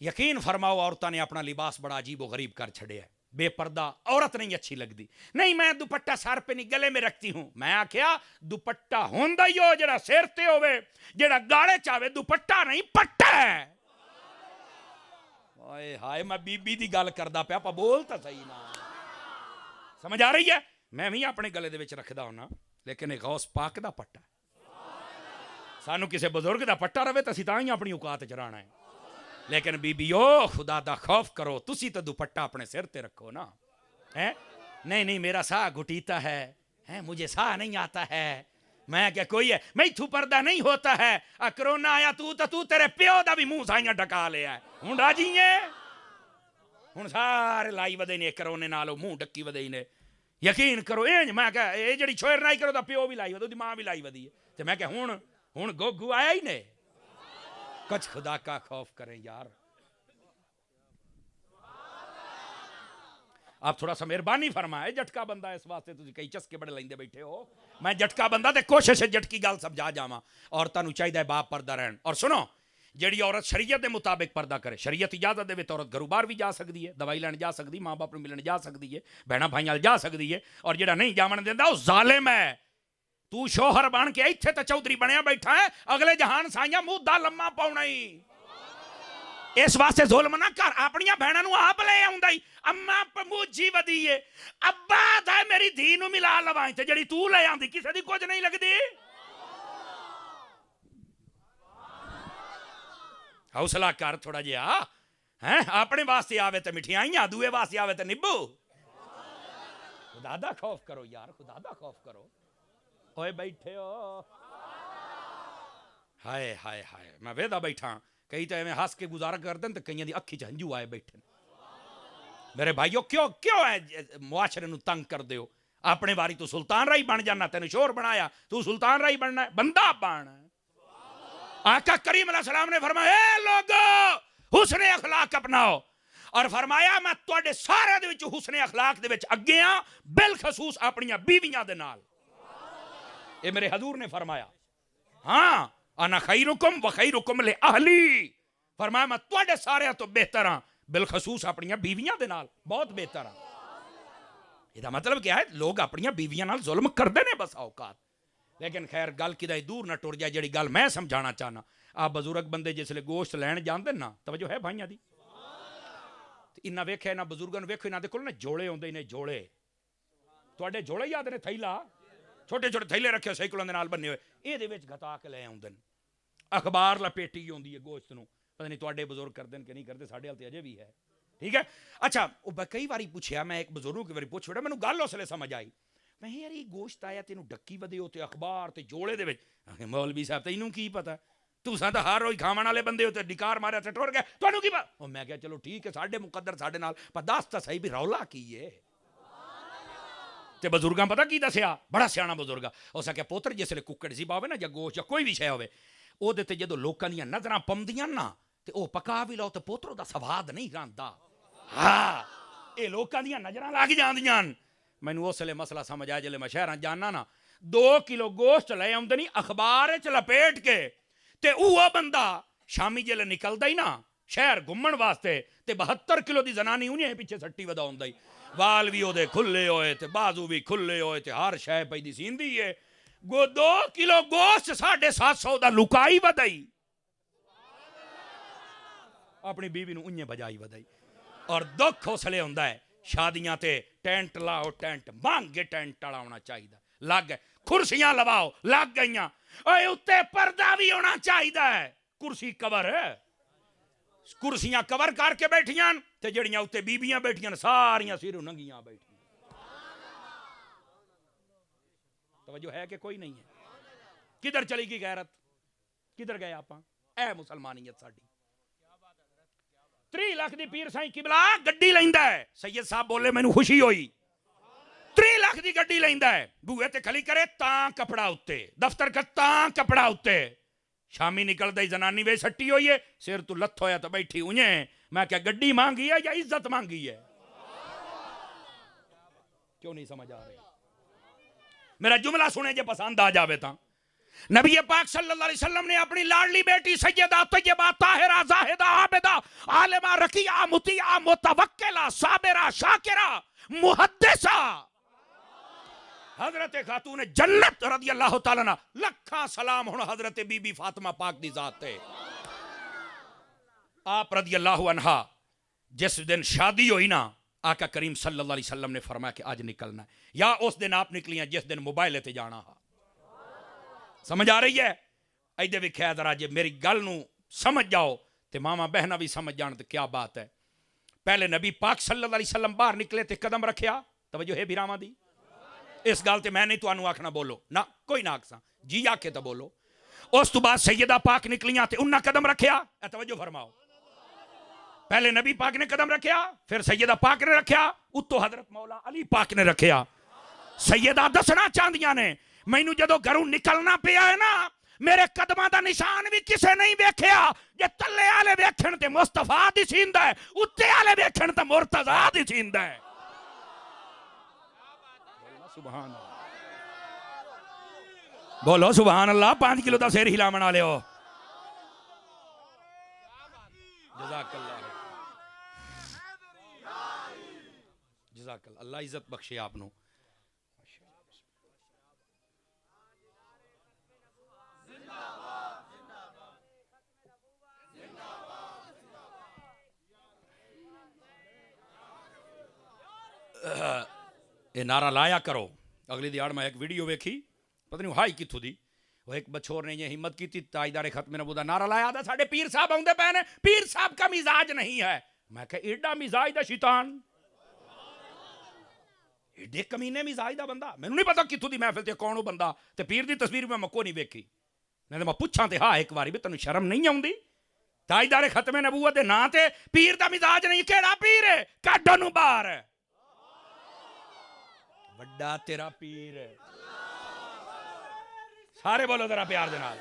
یقین فرماؤ عورتاں نے اپنا لباس بڑا عجیب و غریب کر چھڑیا ہے. بے پردہ عورت نہیں اچھی لگتی. نہیں میں دوپٹہ سر پہ نہیں گلے میں رکھتی ہوں. میں آکھیا دوپٹہ ہوندا ہی ہو جڑا سر تے ہوے جڑا گالے چاوے دوپٹہ نہیں پٹا ہے. ہائے ہائے میں بی بی دی گل کردا پیا پا بول تا صحیح نا. سمجھ آ رہی ہے؟ میں بھی اپنے گلے دے وچ رکھدا ہونا لیکن ایک غوث پاک دا پٹا سانو کسے بزرگ دا پٹا رہے تے اسی تاں ہی اپنی اوقات چ رہنا ہے. لیکن بی بیو خدا دا خوف کرو تسی تو دوپٹہ اپنے سر تے رکھو نا. نہیں نہیں میرا سا گھٹیتا ہے مجھے سا نہیں آتا ہے. میں کہ کوئی ہے میں تو پردہ نہیں ہوتا ہے. کرونا آیا تو تیرے پیو دا بھی منہ سائیاں ڈکا لیا ہے. ہوں راجی ہے ہوں سارے لائی ودے نے کرونے نالو منہ ڈکی ودے نے. یقین کرو اینج میں کہ اے جڑی چھوڑ نہیں کرو دا پیو بھی لائی ودو دی ماں بھی لائی ودی ہے. تے میں کہ ہن گوگو آیا ہی نے. کچھ خدا کا خوف کریں یار. آپ تھوڑا سا مہربانی فرمائے جھٹکا بندہ اس واسطے تسی کئی چسکے بڑے لیندے بیٹھے ہو. میں جھٹکا بندہ تے کوشش ہے جھٹکی گل سمجھا جاواں. عورتاں نوں چاہیے باپ پردہ رہن. اور سنو جیڑی عورت شریعت دے مطابق پردہ کرے شریعت اجازت دے تو عورت گھروں باہر بھی جا سکتی ہے دوائی لین جا سکتی ماں باپ نوں ملن جا سکتی ہے بہناں بھائیاں جا سکتی ہے. اور جیڑا نہیں جاون دیندا او ظالم ہے. تو شوہر بن کے ایتھے تے چودھری بنیا بیٹھا ہے اگلے جہان سائیاں منہ دا لمما پاؤنا ہی. اس واسطے ظلم نہ کر. اپنی بہناں نوں آپ لے آوندا ہی اما پموجی ودی ہے ابا دا میری دھی نوں ملا لواں تے جڑی تو لے آندی کسے دی کچھ نہیں لگدی. حوصلہ کر تھوڑا جہا ہیں اپنے واسطے آوے تے مٹھیائیاں دوے واسطے آوے تے نبو. خدا دا خوف کرو یار خدا دا خوف کرو. ہوئے بیٹھے ہو ہائے ہائے ہائے میں ویدا بیٹھا کئی تے میں ہنس کے گزارا کر دیں تے کئیاں دی اکھی چ ہنجو آئے بیٹھے. میرے بھائیو کیوں ہے معاشرے نوں تنگ کر دیو. اپنے باری تو سلطان رائی بن جانا تینوں شور بنایا تو سلطان رائی بننا ہے بندہ بن. آقا کریم علیہ السلام نے فرمایا اے لوگو حسن اخلاق اپناؤ. اور فرمایا میں تواڈے سارے دے وچ حسن اخلاق دے وچ اگے ہاں بالخصوص اپنیاں بیویاں دے نال. اے میرے حضور نے فرمایا. ہاں انا خیرکم و خیرکم لأہلی. فرمایا میں تواڈے سارے تو بہتر ہاں بالخصوص اپنیاں بیویاں دے نال بہت بہتر ہاں. یہ مطلب کیا ہے لوگ اپنیاں بیویاں نال ظلم کردے نے بس اوقات. لیکن خیر گل کدے دور نہ ٹر جائے جڑی گل میں سمجھانا چاہنا. آپ بزرگ بندے جسلے گوشت لین جاندے نا توجہ ہے بھائیاں دی انہاں ویکھے انہاں بزرگاں نوں ویکھو انہاں دے کول نا جوڑے ہوندے نے جوڑے. تواڈے جوڑے یاد نے تھیلا چھوٹے چھوٹے تھیلے رکھے سائیکلاں دے نال بننے ہوئے اے دے وچ گھتا کے لے آوندے. اخبار لپیٹی ہوندی ہے گوشت نوں. پتہ نہیں تواڈے بزرگ کردے کہ نہیں کردے ساڈے ہل تے اجے بھی ہے. ٹھیک ہے. اچھا کئی باری پوچھیا میں ایک بزرگ کی باری پوچھ چھوڑا مینوں گل اس لیے سمجھ آئی. میں یار یہ گوشت آیا تینوں ڈکی ودے ہو تے اخبار تے جوڑے دے وچ. مولوی صاحب تینوں کی پتہ تساں تاں ہر روز کھاون والے بندے ہو تے ڈکار ماریا تے ٹر گئے تانوں کی پتہ. او میں کہیا چلو ٹھیک ہے ساڈے مقدر ساڈے نال پر دس تاں صحیح بھی رولا کی ہے. تے بزرگاں پتہ کی دسیا بڑا سیاںا بزرگ اس کہ پوتر جسلے ککڑ ذبح ہوے نا یا گوشت یا کوئی بھی شے ہوے او دے تے جدوں لوکاں دیاں نظراں پوندیاں نا تے او پکا بھی لو تے پوترو دا سواد نہیں رہندا. ہاں اے لوکاں دیاں نظراں لگ جاندیاں. مینوں اس لیے مسئلہ سمجھ آیا جلے میں شہراں جانا نا 2 کلو گوشت لے آمدنی اخبار چ لپیٹ کے تے اوہ بندہ شامی جلے نکلدا ہی نا شہر گھومن واسطے تے 72 کلو دی زنانی انہیں پیچھے سٹی ودا ہوندا ہی. وال بھی اودے کھلے ہوئے تے بازو بھی کھلے ہوئے تے ہر شے پئی دی سیندی ہے. 2 کلو گوشت 750 دا لکائی ودائی اپنی بیوی نوں انہیں بجائی ودائی. اور دکھ حوصلے ہوندا ہے شادیاں تے ٹینٹ لاؤ ٹینٹ مانگے ٹینٹ والا ہونا چاہیے لگ گئے. کرسیاں لواؤ لگ گئیاں. اے اتے پردہ بھی ہونا چاہیے ہے کرسی کور ہے. کرسیاں کور کر کے بیٹھیاں تے جڑیاں اتنے بیبیاں بیٹھیاں ساریاں سروں ننگیاں بیٹھیاں. توجہ ہے کہ کوئی نہیں ہے؟ کدھر چلی گئی غیرت؟ کدھر گئے آپ؟ اے مسلمانیت ساڈی 3 لاکھ دی پیر سائیں قبلہ گڈی لیندا ہے. سید صاحب بولے مینوں خوشی ہوئی. 3 لاکھ دی گڈی لیندا ہے, بوئے تے کھلی کرے تاں کپڑا اُتے, دفتر کا تاں کپڑا اُتے. شامی نکل دئی زنانی وے سٹی ہوئی ہے, سر تو لتھ ہویا تو بیٹھی ہوئیں. میں کیا گڈی مانگی ہے یا عزت مانگی ہے؟ کیوں نہیں سمجھ آ رہی؟ میرا جملہ سنے جے پسند آ جاوے تاں. نبی پاک صلی اللہ علیہ وسلم نے اپنی لاڈلی بیٹی سیدہ طیبہ طاہرہ زاہدہ عابدہ عالمہ رقیہ مطیعہ متوکلہ صابرہ شاکرہ محدثہ حضرت خاتون جنت رضی اللہ تعالیٰ عنہ لکھاں سلام ہن حضرت بی بی فاطمہ پاک دی ذات تے. آپ رضی اللہ عنہ جس دن شادی ہوئی نا, آقا کریم صلی اللہ علیہ وسلم نے فرمایا کہ آج نکلنا ہے, یا اس دن آپ نکلی ہیں جس دن موبائل تے جانا ہا. سمجھ آ رہی ہے؟ ایدے بھی خیر ذرا جے میری گل نو سمجھ جاؤ تے ماما بہنا بھی سمجھ جان تے کیا بات ہے. پہلے نبی پاک صلی اللہ علیہ وسلم باہر نکلے تے قدم رکھیا. توجہ ہے بھراواں دی؟ اس گل تے میں نہیں تانوں آکھنا بولو نہ, کوئی نہ آکساں جی آکھے تو بولو. اس تو بعد سیدہ پاک نکلیاں تے انہاں قدم رکھیا. توجہ فرماؤ, پہلے نبی پاک نے قدم رکھیا, پھر سیدہ پاک نے رکھیا, اتو حضرت مولا علی پاک نے رکھیا. سیدہ دسنا چاندیاں نے مینوں جدو گھروں نکلنا پیا ہے نا, میرے قدماں دا نشان بھی کسے نہیں ویکھیا. جے تلے والے ویکھن تے مصطفیٰ دی سیندا ہے, اتے والے ویکھن تے مرتضیٰ دی سیندا ہے. سبحان اللہ, بولو سبحان اللہ. 5 کلو دا سیر ہلا منا لیو. جزاک اللہ, جزاک اللہ, اللہ عزت بخشے آپ نو. یہ نعرہ لایا کرو. اگلی دیار میں ایک ویڈیو ویکھی, پتہ نہیں ہائی کتھوں دی, وہ ایک بچور نے یہ ہمت کی تھی تاجدار ختم نبوت دا نعرہ لایا تھا, ساڈے پیر صاحب آؤندے پے نے, پیر صاحب کا مزاج نہیں ہے. میں کہ ایڈا مزاج دا شیطان, ایڈے کمینے مزاج دا بندہ. مینوں نہیں پتا کتھوں دی محفل تے کون بندہ, تے پیر دی تصویر میں کو نہیں ویکھی. میں پوچھاں تے ہاں ایک باری بھی تینوں شرم نہیں آؤندی؟ تاجدار ختم نبوت دے ناں تے پیر دا مزاج نہیں. کیڑا پیر ہے؟ کڈو نوں باہر. وڈا تیرا پیر ہے. سارے بولو ذرا پیار دے نال.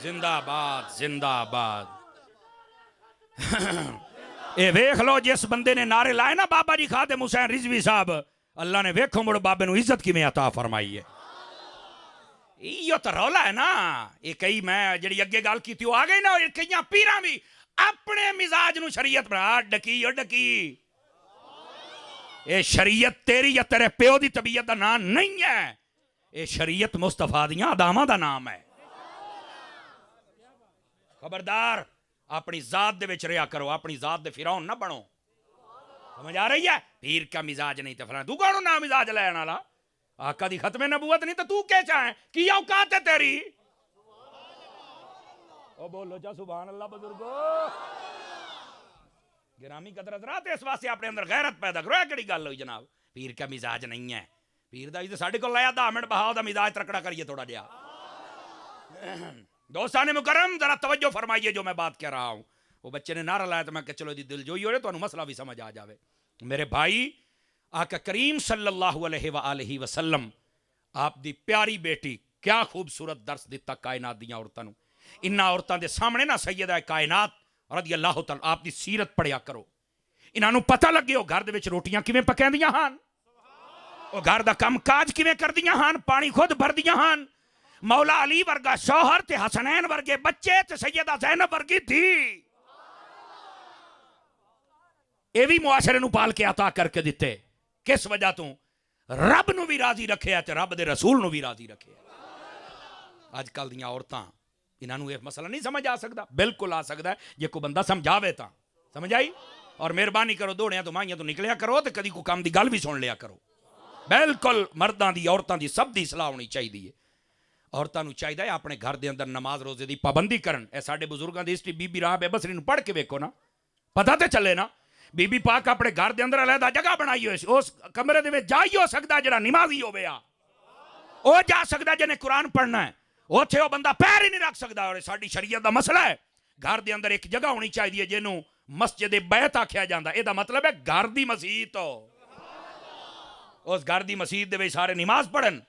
زندہ باد, زندہ باد. اے ویکھ لو جس بندے نے نعرے لائے نا بابا جی خادم حسین رضوی صاحب, اللہ نے ویکھو مڑ بابے نو عزت کیویں عطا فرمائی ہے. یہ تو رولا ہے نا. یہ کئی میں جڑی اگے گل کیتی وہ آ گئی نا, کئی پیراں بھی اپنے مزاج نو شریعت بنا ڈکی. اور ڈکی اے شریعت تیری یا تیرے پیو دی طبیعت دا نام نہیں ہے, اے شریعت مصطفیٰ دیاں اداماں دا نام ہے. خبردار اپنی ذات دے وچ رہیا کرو, اپنی ذات دے فرعون نہ بنو. سمجھ آ رہی ہے؟ پیر کا مزاج نہیں تے فلاں, تو کون نا مزاج لین والا؟ آقا دی ختم نبوت نہیں تو کیا چاہیں, کی اوقات ہے تیری؟ او بولو جا سبحان اللہ بزرگو. گرامی قدر حضرات, اس واسطے اپنے اندر غیرت پیدا کرو. ہے کیڑی گل ہوئی جناب؟ پیر کا مزاج نہیں ہے. پیر دا تے ساڈے کول لایا 10 منٹ بہاؤ دا مزاج ترکڑا کریے تھوڑا جہا. دوستان مکرم ذرا توجہ فرمائیے جو میں بات کہہ رہا ہوں. وہ بچے نے نعرہ لایا تو میں کہ چلو دی دل جوئی ہو رہے, تو انہوں مسئلہ بھی سمجھ آ جاوے. میرے بھائی, آقا کریم صلی اللہ علیہ وآلہ وسلم آپ دی پیاری بیٹی کیا خوبصورت درس دیتا کائنات دیاں عورتاں نو. انہاں عورتاں دے سامنے نا سیدہ کائنات رضی اللہ تعالی آپ دی سیرت پڑھیا کرو. انہاں نو پتہ لگے وہ گھر دے وچ روٹیاں کیویں پکیندیاں ہن, وہ گھر دا کم کاج کیویں کردیاں ہن, پانی خود بھردیاں ہن. مولا علی ورگا شوہر تے حسنین ورگے بچے تے سیدہ زینب ورگی تھی. اے بھی معاشرے نو پال کے عطا کر کے دیتے. کس وجہ تو؟ رب نو بھی راضی رکھے تے رب دے رسول نو بھی راضی رکھے. آج کل دیاں عورتاں انہاں نو یہ مسئلہ نہیں سمجھ آ سکتا. بالکل آ سکتا ہے جے کو بندہ سمجھاوے تا. سمجھ آئی؟ اور مہربانی کرو دوڑیاں تو مائیاں تو نکلیا کرو تے کدی کو کام دی گل بھی سن لیا کرو. بالکل مرداں دی عورتاں دی سب دی اصلاح ہونی چاہیے. عورتوں چاہیے اپنے گھر دے اندر نماز روزے دی پابندی کرن. اے ساڈے بزرگاں دی ہسٹری بی بی راہ بسری نوں پڑھ کے ویکھو نا, پتہ تے چلے نا. بی بی پاک اپنے گھر دے اندر علیحدہ جگہ بنائی ہوئی سی, اس کمرے دے وچ جا ہی ہو سکدا جڑا نمازی ہوے آ, او جا سکدا جنے قرآن پڑھنا ہے, اوتھے او بندہ پیر ہی نہیں رکھ سکدا. اور ساڈی شریعت دا مسئلہ ہے گھر دے اندر ایک جگہ ہونی چاہیے جنوں مسجد بیت آکھیا جاندا. اے دا مطلب ہے گھر دی مسجد ہو, اس گھر دی مسجد دے وچ سارے نماز پڑھن.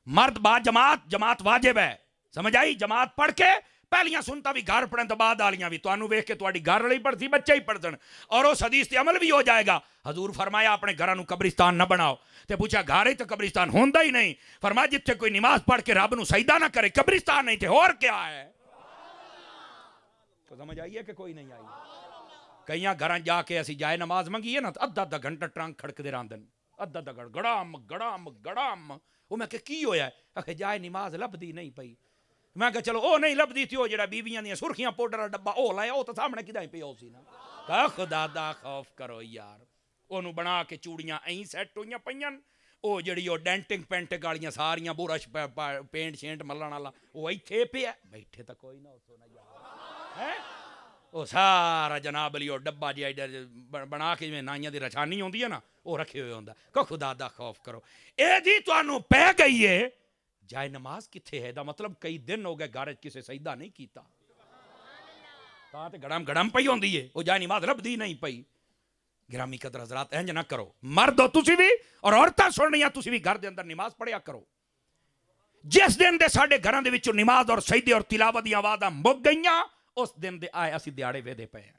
مرد با جماعت, جماعت واجب ہے, سمجھ آئی. جماعت پڑھ کے پہلیاں سنتا بھی گھر پڑھن تو بعد والیاں بھی تانوں ویکھ کے تہاڈی گھر والی پڑھتی بچے ہی پڑھن, اور اس حدیث تے عمل بھی ہو جائے گا. حضور فرمایا اپنے گھراں نوں قبرستان نہ بناؤ. تے پوچھا گھر ہی تو قبرستان ہوندا ہی نہیں. فرمایا جتھے کوئی نماز پڑھ کے رب نوں سجدہ نہ کرے قبرستان نہیں تے اور کیا ہے. تو سمجھ آئی ہے کہ کوئی نہیں آئی. کئیاں گھراں جا کے اسی جائے نماز منگیے نا, ادھا ادھا گھنٹہ ٹرنک کھڑکدے رہندن, ادھا ادھا گڑام گڑام گڑام. وہ میں کہ کی ہویا ہے؟ آخے جائے نماز لبدی نہیں پئی. میں کہ چلو او نہیں لبدی تھی, او جڑا بیویاں دیاں سرخیاں پاؤڈر ڈبا او لایا, او تو سامنے کداں پیا ہو سی نا. کہ خدا دا خوف کرو یار. اونوں بنا کے چوڑیاں این سیٹ ہوئیاں پئیاں, او جڑی او ڈینٹنگ پینٹنگ والیاں ساریاں برش پینٹ شینٹ ملن والا او ایتھے پیا بیٹھے تا کوئی نہ اتھوں نہ یار ہے. او سارا جناب علی او ڈبا جہا بنا کے جویں نائیاں دی رچھانی ہوندی ہے نا او رکھے ہوئے ہوندا. کہ خدا دا خوف کرو. اے جی تانوں پہ گئی ہے جائے نماز کتھے ہے, دا مطلب کئی دن ہو گئے گھر کسے سجدہ نہیں کیتا, تاں تے گڑم گڑم پئی ہوندی ہے, او جائے نماز لبدی نہیں پئی. گرامی قدر حضرات انج نہ کرو. مرد ہو تسی بھی اور عورتاں سن رہی ہیں تسی بھی گھر دے اندر نماز پڑھیا کرو. جس دن دے ساڈے گھراں دے وچوں نماز اور سجدے اور تلاوت دی آوازاں مک گئیاں, اس دن دے آئے اسی دیاڑے ویدے پے ہیں.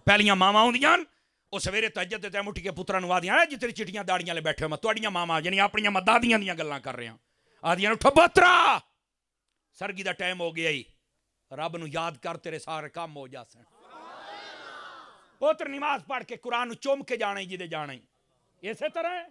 پہلیاں ماواں ہوندیاں وہ سویرے تہجد دے ٹائم اٹھ کے پتراں نوں آدیاں جی تیری چٹیاں داڑیاں لے بیٹھے ہو, تہاڈیاں ماواں یعنی اپنیاں دادیاں دیاں گلاں کر رہے ہیں, آدیاں اٹھو پترا سرگی دا ٹائم ہو گیا ہی, رب نوں یاد کر تیرے سارے کام ہو جاسن. پوتر نماز پڑھ کے قرآن چوم کے جانا ہی جدے جانا ہی, اسی طرح ہے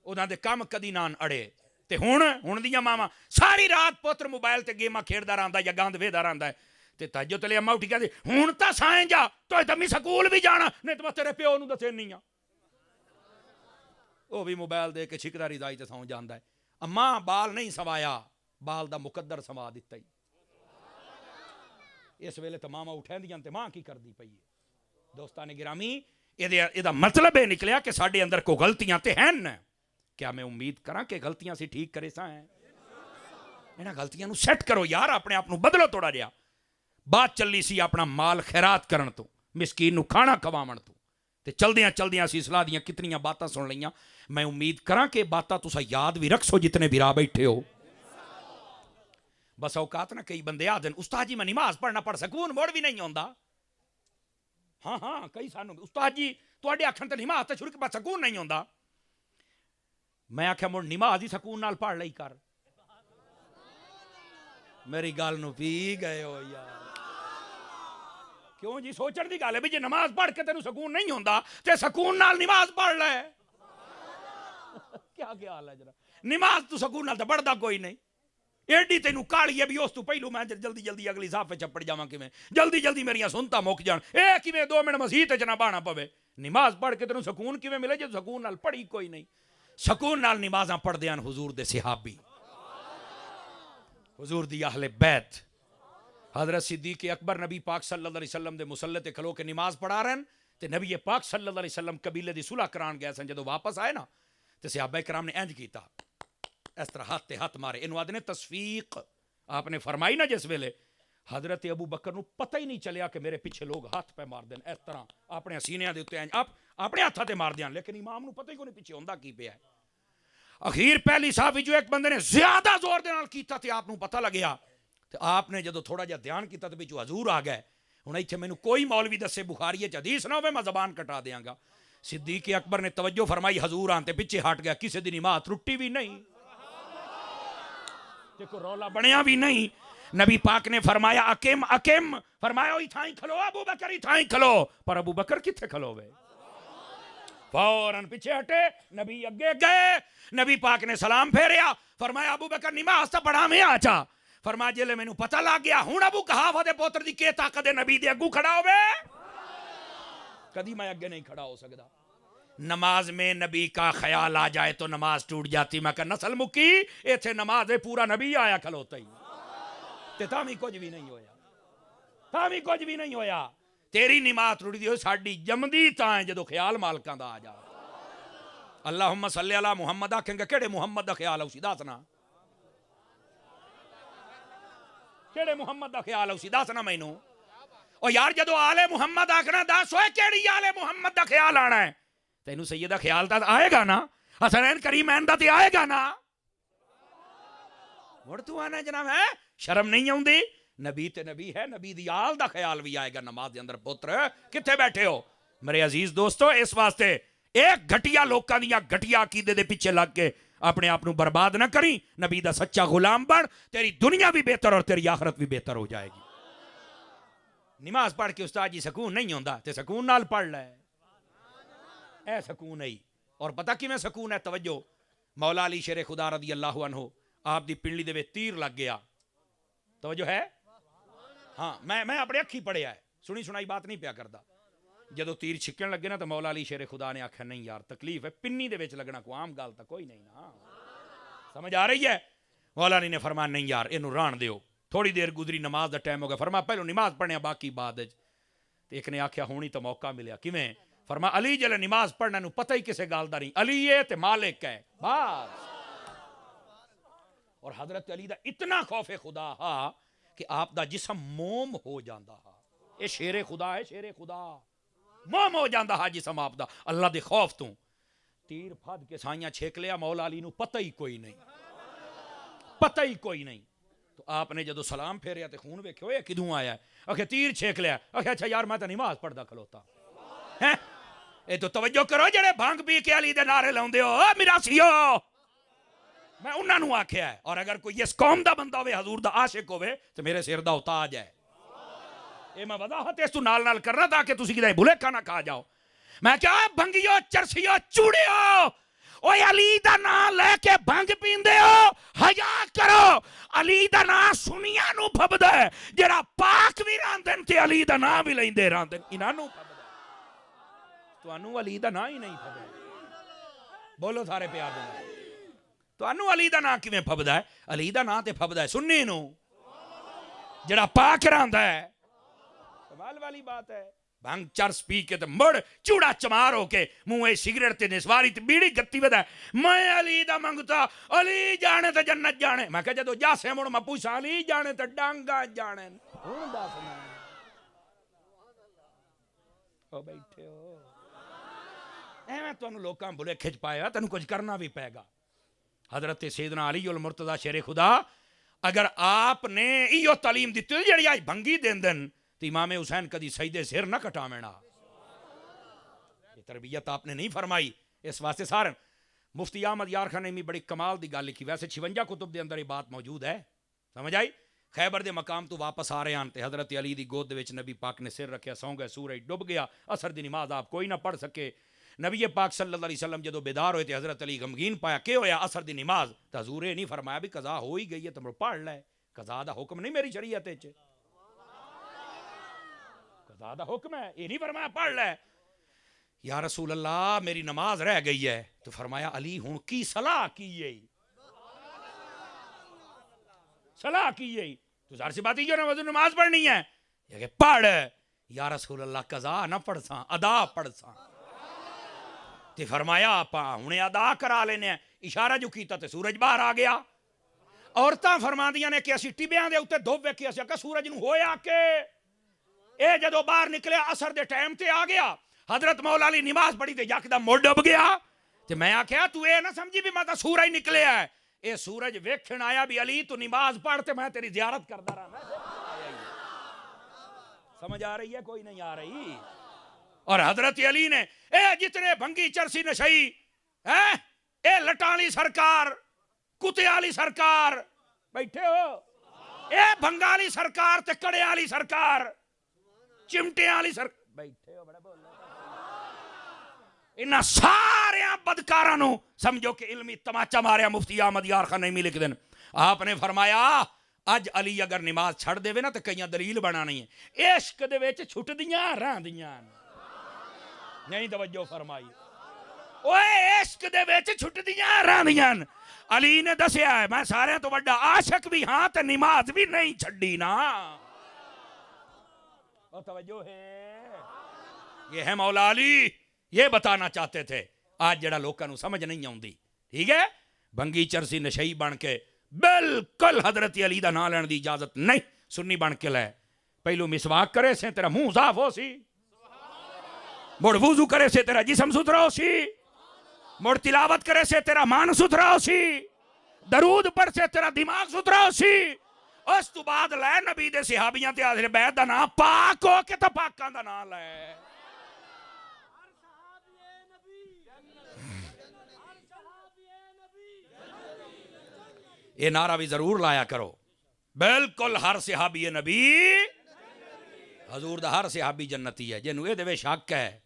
انہاں دے کام کدی نہ اڑے. تے ہن دیاں ماواں ساری رات پوتر موبائل تے گیماں کھیڈدا رہندا یا گند ویدا رہندا ہے, تے تہجد تے اما اٹھ کے کہندی ہن تاں سائیں جا تو تمی سکول بھی جانا نہیں تو تیرے پیو نوں دسے نہیں. وہ بھی موبائل دے کے چھکدا رضائی تے سو جاندا ہے. اماں بال نہیں سوایا, بال دا مقدر سوا دتا ہی. اس ویلے تو ماما اٹھیندیاں تے ماں کی کردی پئی ہے. دوستان گرامی یہ دا مطلب یہ نکلیا کہ ساڈے اندر کو غلطیاں تے ہیں. کیا میں امید کراں کہ غلطیاں سی ٹھیک کرے سا ہیں. انہاں غلطیاں نو سیٹ کرو یار, اپنے آپ نو بدلو تھوڑا جہا. بات چلی سی اپنا مال خیرات کرن تو, مسکین نو کھانا کھواون تو, تے چلدیاں چلدیاں اسی اصلاح دیاں کتنیاں باتاں سن لیاں. میں امید کراں کہ باتاں تسا یاد بھی رکھ سو جتنے بھی راہ بیٹھے ہو. بس اوقات نہ کئی بندے آ دن استاد جی میں نماز پڑھنا پڑھ سکون موڑ بھی نہیں ہوندا. ہاں ہاں کئی سانوں استاد جی تواڈے آکھن تے نماز تے شروع کے بعد سکون نہیں ہوندا. میں آکھیا مڑ نماز ہی سکون نال پڑھ لئی کر. میری گل نو پی گئے ہو یار. کیوں جی سوچن دی گل ہے بھی جے نماز پڑھ کے تینوں سکون نہیں ہوندا تے سکون نال نماز پڑھ لے. کیا خیال ہے جناب, نماز تو سکون نال تے پڑھدا کوئی نہیں. ایڈی تینوں کالی ہے بھی اس تو پہلو میں جلدی جلدی اگلی صاف چپڑ جاواں کیویں, جلدی جلدی میریاں سنتا مک جان, اے کیویں 2 منٹ مسیح تے نہ بانا پوے. نماز پڑھ کے تینوں سکون کیویں ملے جے سکون نال پڑھی کوئی نہیں. سکون نال نمازاں پڑھدے ہیں حضور دے صحابی, حضور دی اہل بیت. حضرت صدیق اکبر نبی پاک صلی اللہ علیہ وسلم دے مصلی تے کھلو کے نماز پڑھا رہے ہیں, تے نبی پاک صلی اللہ علیہ وسلم قبیلے دی صلح کران گئے سن. جدوں واپس آئے نا تے صحابہ کرام نے انج کیتا, اس طرح ہاتھ تے ہاتھ مارے. انہوں آدھے تصفیق آپ نے فرمائی نا جس ویلے, حضرت ابو بکر نو پتہ ہی نہیں چلیا کہ میرے پیچھے لوگ ہاتھ پہ مار دین اس طرح اپنے سینے دے اوتے آپ اپنے ہاتھاں تے مار دیاں, لیکن امام نو پتہ ہی کوئی نہیں پیچھے ہوندا کی پیا ہے. اخیر پہلی صاف جو ایک بندے نے زیادہ زور دے نال کیتا تے آپ نو پتہ لگیا, تے آپ نے جدو تھوڑا جہا دھیان کیتا تے وچ حضور آ گئے. ہن ایتھے مینوں کوئی مولوی دسے بخاری وچ حدیث نہ ہوے میں زبان کٹا دیاں گا. صدیق اکبر نے توجہ فرمائی, حضور آن تے پیچھے ہٹ گیا, کسے دی نماز ٹرٹی بھی نہیں, دیکھو رولا بنیا بھی نہیں. نبی پاک نے فرمایا اکیم اکیم, فرمایا اوئی تھائیں کھلو ابو بکر ہی تھائیں کھلو, پر ابو بکر کتھے کھلو وے, فوراً پیچھے ہٹے. نبی اگے گئے, نبی پاک نے سلام پھیریا, فرمایا ابو بکر نماز تا پڑھا میں آچا. فرمایا جلے مینوں پتہ لگ گیا ہن ابو کہاوا دے پوتر دی کی طاقت ہے نبی دے اگوں کھڑا ہوے, کدی میں اگے نہیں کھڑا ہو سکدا. نماز میں نبی کا خیال آ جائے تو نماز ٹوٹ جاتی. میں کہا نسل مکی ایتھے نماز پورا نبی آیا کھلوتا ہی تے تاں بھی کچھ بھی نہیں ہویا, تاں بھی کچھ بھی نہیں ہویا. تیری نماز ٹوٹ دی ساڈی جمدی تاں جدو خیال مالکاں دا آ جا. اللہم صلی علی محمد آکھیں گے کیڑے محمد دا خیال ہے اسی دسنا, کیڑے محمد دا خیال ہے اسی دسنا مینوں. او یار جدو آل محمد آکھنا دس ہوئے کیڑی آل محمد دا خیال آنا ہے. تینوں سیدہ خیال تا آئے گا نا, حسنین کریمین دا تے آئے گا نا. مڑ تو آنا جناب ہے شرم نہیں آؤندی. نبی تے نبی ہے, نبی دی آل دا خیال بھی آئے گا نماز دے اندر. پتر کتھے بیٹھے ہو میرے عزیز دوستو؟ اس واسطے ایک گھٹیا لوکاں دیاں گھٹیا عقیدے دے پیچھے لگ کے اپنے آپ نو برباد نہ کری. نبی دا سچا غلام بن, تیری دنیا بھی بہتر اور تیری آخرت بھی بہتر ہو جائے گی. نماز پڑھ کے استاد جی سکون نہیں ہوندا تے سکون نال پڑھ لے, اے سکون ہے. اور پتہ کیویں سکون ہے؟ توجہ, مولا علی شیر خدا رضی اللہ عنہ آپ دی پنڈلی دے وچ تیر لگ گیا. توجہ ہے؟ ہاں میں اپنے اکھی پڑھیا ہے, سنی سنائی بات نہیں پیا کردا. جدو تیر چھکن لگے نا تو مولا علی شیر خدا نے آکھیا نہیں یار تکلیف ہے, پنی دے وچ لگنا کو عام گل تا کوئی نہیں نا. سمجھ آ رہی ہے؟ مولا علی نے فرمایا نہیں یار اینو ران دیو. تھوڑی دیر گزری, نماز دا ٹائم ہو گیا. فرمایا پہلو نماز پڑھنے باقی بعد وچ. ایک نے آکھیا ہونی تو موقع ملیا. کیویں؟ فرمایا علی جلے نماز پڑھنے نو پتہ ہی کسے گل دا نہیں, علی ہے تے مالک ہے بس. اور حضرت علی دا اتنا خوف خدا ہا کہ آپ دا جسم موم ہو جاندا ہا. اے شیر خدا ہے, شیر خدا موم ہو جاندا ہا جسم آپ دا اللہ دے خوف تو. تیر پھد کے سائیاں چھیک لیا, مولا علی نو پتہ ہی کوئی نہیں, پتہ ہی کوئی نہیں. تو آپ نے جدو سلام پھیریا تے خون ویکھو یہ کدوں آیا ہے؟ اکھے تیر چھیک لیا. اکھے اچھا یار میں تے نماز پڑھدا کھلوتا ہیں. اے تو توجہ کرو جڑے بھنگ پی کے علی دے نعرے لاؤندے ہو میراسیو, میں انہاں نو آکھیا ہے. اور اگر کوئی اس قوم دا بندہ ہوئے حضور دا عاشق ہوئے تو میرے سر دا تاج ہے. اے میں وضاحت اس تو نال نال کر رہا تاکہ تسی کدے بھلے کھانا کھا جاؤ. میں کیا بھنگیو چرسیو چوڑیو اوے علی دا نام لے کے بھنگ پیندے ہو, حیا کرو. علی دا نام سنیاں نو پھبدا ہے, جڑا پاک بھی راندن تے علی دا نام بھی لیندے راندن, انہاں نو پھبدا ہے. تانوں علی دا نام ہی نہیں پھبدا. بولو سارے پیار دے, تانوں علی دا نام کیویں پھبدا ہے؟ علی دا نام تے پھبدا ہے سنی نو جڑا پاک راندا ہے. کمال والی بات ہے. بھنگ چرس پی کے تے مڑ چوڑا چمار ہو کے منہ سگریٹ تے نسواری تے بیڑی گتی ودا ہے. میں علی دا منگتا, علی جانے تے جنت جانے. میں کہ جدو جاسے مڑ میں پوچھا علی جانے تے ڈانگا جانے. ہن دس میں او بیٹھے ہو ایویں تانوں لوکاں بھلے کھچ پایا, تینوں کچھ کرنا بھی پے گا. حضرت سیدنا علی المرتضی شیر خدا اگر آپ نے ایو تعلیم دیتی جڑی آج بھنگی دین دن تو امام حسین کدی سجدے سر نہ کٹاوینا. یہ تربیت آپ نے نہیں فرمائی. اس واسطے سارن مفتی احمد یار خان نے بڑی کمال دی گل لکھی. ویسے 56 کتب دے اندر یہ بات موجود ہے, سمجھ آئی. خیبر دے مقام تو واپس آ رہے ہیں تے حضرت علی دی گود دے وچ نبی پاک نے سر رکھیا, سو گئے, سورج ڈب گیا, اثر دی نماز آپ کوئی نہ پڑھ سکے. نبی پاک صلی اللہ علیہ وسلم جدو بیدار ہوئے تے حضرت علی غمگین پایا کہ ہویا اثر دی نماز. تے حضور نے نہیں فرمایا بھی قضا ہو ہی گئی ہے تو پڑھ لے. قضا دا حکم نہیں میری شریعت وچ, قضا دا حکم ہے, یہ نہیں فرمایا پڑھ لے. یا رسول اللہ میری نماز رہ گئی ہے. تو فرمایا علی ہن کی صلاح کیے, صلاح کیے تو ظاہر سی بات ہی جو نماز پڑھنی ہے. یہ کہ پڑھ. یا رسول اللہ قضا نہ پڑھ ساں, ادا پڑھ ساں. تے فرمایا آپ ہنے ادا کرا لینے ہیں. اشارہ جو کیتا تے سورج باہر آ گیا. عورتاں فرماندیاں نے کہ اسی ٹبیاں دے اوتے دھوپ ویکھی, اسی کہ سورج نو ہویا کہ اے جدو باہر نکلیا اثر دے ٹائم تے آ گیا. حضرت مولا علی نماز پڑھی تے یکدم مڑ ڈب گیا. تے میں آکھیا تو اے نہ سمجھی بھی میں تا سورج نکلیا ہے, اے سورج ویکھن آیا بھی علی تو نماز پڑھ تے میں تیری زیارت کردا رہا. سمجھ آ رہی ہے کوئی نہیں آ رہی؟ اور حضرت علی نے اے جتنے بھنگی چرسی نشئی اے لٹالی سرکار, کتے والی سرکار بیٹھے ہو, اے بنگالی سرکار تے کڑے والی سرکار, چمٹے والی سرکار بیٹھے ہو. بڑا بول انہاں سارے بدکاراں نو سمجھو کہ علمی تماچا ماریا مفتی احمد یار خان نہیں لکھ دین. آپ نے فرمایا اج علی اگر نماز چھڑ دے نا تو کئی دلیل بنانی ہے, عشق دے وچ چھٹ دیاں راندیاں نہیں. توجہ فرمائی. اوے عشق دے وچ چھٹدیاں رہندیاں علی نے دسیا ہے میں سارے تو بڑا عاشق بھی ہاں تے نماز بھی نہیں چھڈی نا اور توجہ ہے یہ ہے مولا علی یہ بتانا چاہتے تھے آج جڑا لوکاں نو سمجھ نہیں آوندی ٹھیک ہے بنگی چرسی نشئی بن کے بالکل حضرت علی دا نام لین دی اجازت نہیں سنی بن کے لے پہلو مسواک کرے سے تیرا منہ صاف ہو سی مڑ وضو کرے سے تیرا جسم ستھرا ہو سی مڑ تلاوت کرے سے تیرا مان ستھرا ہو سی درود پر سے تیرا دماغ ستھرا ہو سی اس تو بعد لے نبی دے صحابیاں تے اہل بیت دا نام پاک ہو کے تے پاکاں دا نام لے یہ نعرہ بھی ضرور لایا کرو بالکل ہر صحابی نبی حضور دا ہر صحابی جنتی ہے جنوں اے دے شک ہے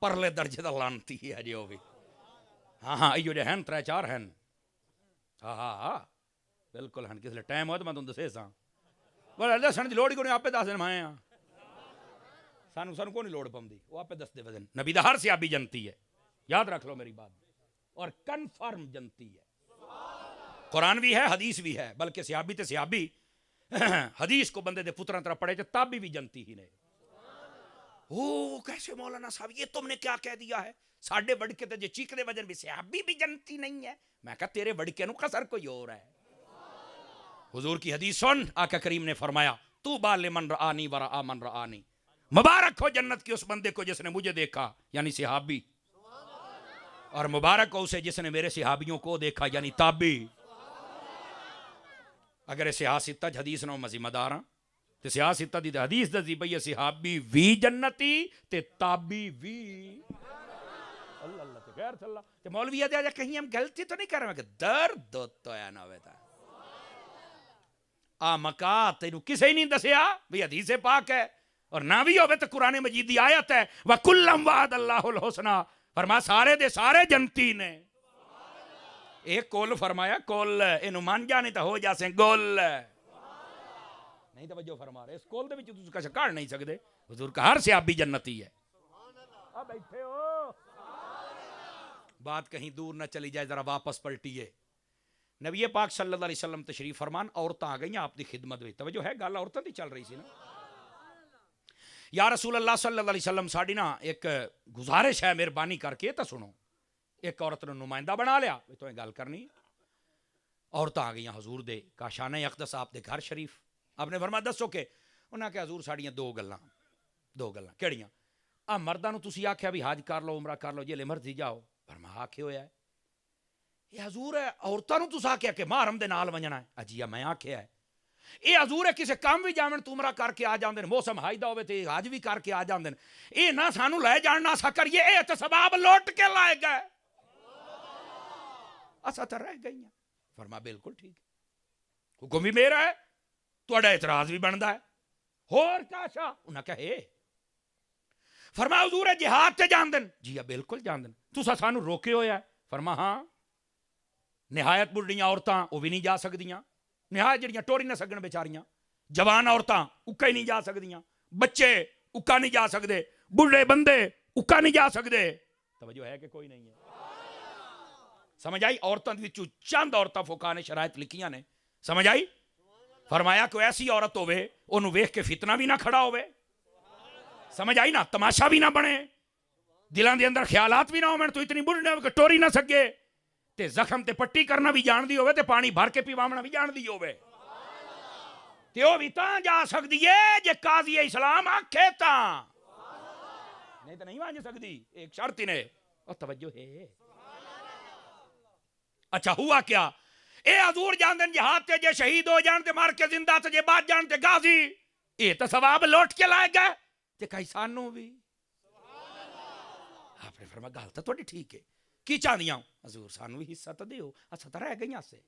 پرلے درجے دا لانتی ہے جی وہ بھی ہاں ایو جے ہیں 3-4 ہیں ہاں بالکل ہیں کس لئے ٹائم ہو تو میں تم دسے ساں بولا دسن دی لوڑ ہی کو نہیں آپ پہ دس دن مائیں سانو کو نہیں لوڑ پم دی وہ آپ پہ دس دے وزن نبی دا ہر صحابی جنتی ہے یاد رکھ لو میری بات اور کنفرم جنتی ہے قرآن بھی ہے حدیث بھی ہے بلکہ صحابی تے صحابی حدیث کو بندے دے پتران طرح پڑھے جو تابی بھی جنتی ہی نہیں اوہ کیسے مولانا صاحب یہ تم نے کیا کہہ دیا ہے ساڑھے بڑکے تے جو چیک دے وجن بھی صحابی بھی جنتی نہیں ہے میں کہا تیرے بڑکے نو قصر کوئی اور ہے حضور کی حدیث سن آقا کریم نے فرمایا تو بال من رآنی ورآ من رآنی مبارک ہو جنت کی اس بندے کو جس نے مجھے دیکھا یعنی صحابی اور مبارک ہو اسے جس نے میرے صحابیوں کو دیکھا یعنی تابی اگر سیاستہ حدیث نو مزی مداراں تے سیاستہ دی حدیث دسی پئی صحابی وی جنتی تے تابی وی اللہ اللہ تے غیر صلی اللہ تے مولوی دے جا کہیں ہم غلطی تو نہیں کر رہے کہ درد تو ہے نہ ہوتا آ مکا تینو کسے ہی نہیں دسیا بھی حدیث پاک ہے اور نہ بھی ہوئے تو قرآن مجید دی آیت ہے وَكُلًّا وَعَدَ اللَّهُ الْحُسْنَى فرما سارے دے سارے جنتی نے ایک کول فرمایا کول انہوں مان جانے تا ہو جاسیں گول نہیں توجہ فرما رہے اس کول دے بھی تو کچھ کار نہیں سکتے حضور کا ہر سے آپ بھی جنتی ہے اب بیٹھے ہو بات کہیں دور نہ چلی جائے ذرا واپس پلٹیے نبی پاک صلی اللہ علیہ وسلم تشریف فرمان عورتاں آ گئیں آپ دی خدمت میں توجہ ہے گل عورتاں دی چل رہی سی نا یا رسول اللہ صلی اللہ علیہ وسلم ساڑی نا ایک گزارش ہے مہربانی کر کے تا سنو ایک عورت نے نمائندہ بنا لیا تو گل کرنی عورتاں آ گئیں حضور دے کاشانہ اقدس آپ دے گھر شریف آپ نے فرمایا دسو کہ انہاں کہ حضور ساڑیاں دو گلاں کیڑیاں آ مرداں نو تسی آکھیا بھی حج کر لو عمرہ کر لو جے لے مرضی جاؤ فرمایا آکھے ہویا ہے یہ حضور ہے عورتاں نو تسا آکھیا کہ محرم دے نال ونجنا ہے اجیا میں آکھیا ہے اے حضور ہے کسے کام بھی جاون تو عمرہ کر کے آ جاندے موسم ہائیدا ہوے تے حج بھی کر کے آ جاندے اے نہ سانو لے جان نہ سا کریے اے تے ثواب لوٹ کے لائے گئے اسا تے رہ گئی ہیں فرما بالکل ٹھیک ہے حکم بھی میرا ہے تہاڈا اعتراض بھی بندا ہے ہور کاشا انہاں کہے فرما حضور ہے جہاد تے جان دن جی بالکل جان دن تسا سانو روکے ہویا ہے فرما ہاں نہایت بڑھیاں عورتاں وہ بھی نہیں جا سکدیاں نہایت جڑیاں ٹوری نہ سکن بیچاریاں جوان عورتاں اکا ہی نہیں جا سکدیاں بچے اکا نہیں جا سکدے بڑھے بندے اکا نہیں جا سکدے توجہ ہے کہ کوئی نہیں ہے سمجھ آئی عورتوں دی چند عورتاں فقہاء نے شرائط لکھیاں نے سمجھ آئی فرمایا کوئی ایسی عورت ہوے انہوں ویکھ کے فتنہ بھی نہ کھڑا ہوے سمجھ آئی نا تماشا بھی نہ بنے دلان دے اندر خیالات بھی نہ ہوئے تو اتنی بڑھنے ہوئے کہ ٹوری نہ سکے تے زخم تے پٹی کرنا بھی جان دی ہوئے تے پانی بھر کے پیوامنا بھی جان دی ہوئے تے وہ بھی تاں جا سکتی ہے جے قاضی اسلام آکھے تاں نہیں تو نہیں وانج سکتی ایک شرط ہی نے اور توجہ ہے اچھا ہوا کیا اے حضور جان دن جہاد تے جے شہید ہو جان تے مار کے زندہ تے جے بات جان تے غازی اے تو ثواب لوٹ کے لائے گئے تے کئی سانوں بھی آپ نے فرمایا گل تو تھوڑی ٹھیک ہے کی چاندیاں حضور سانو بھی حصہ تو دیو اچھا تو رہ گئیاں سے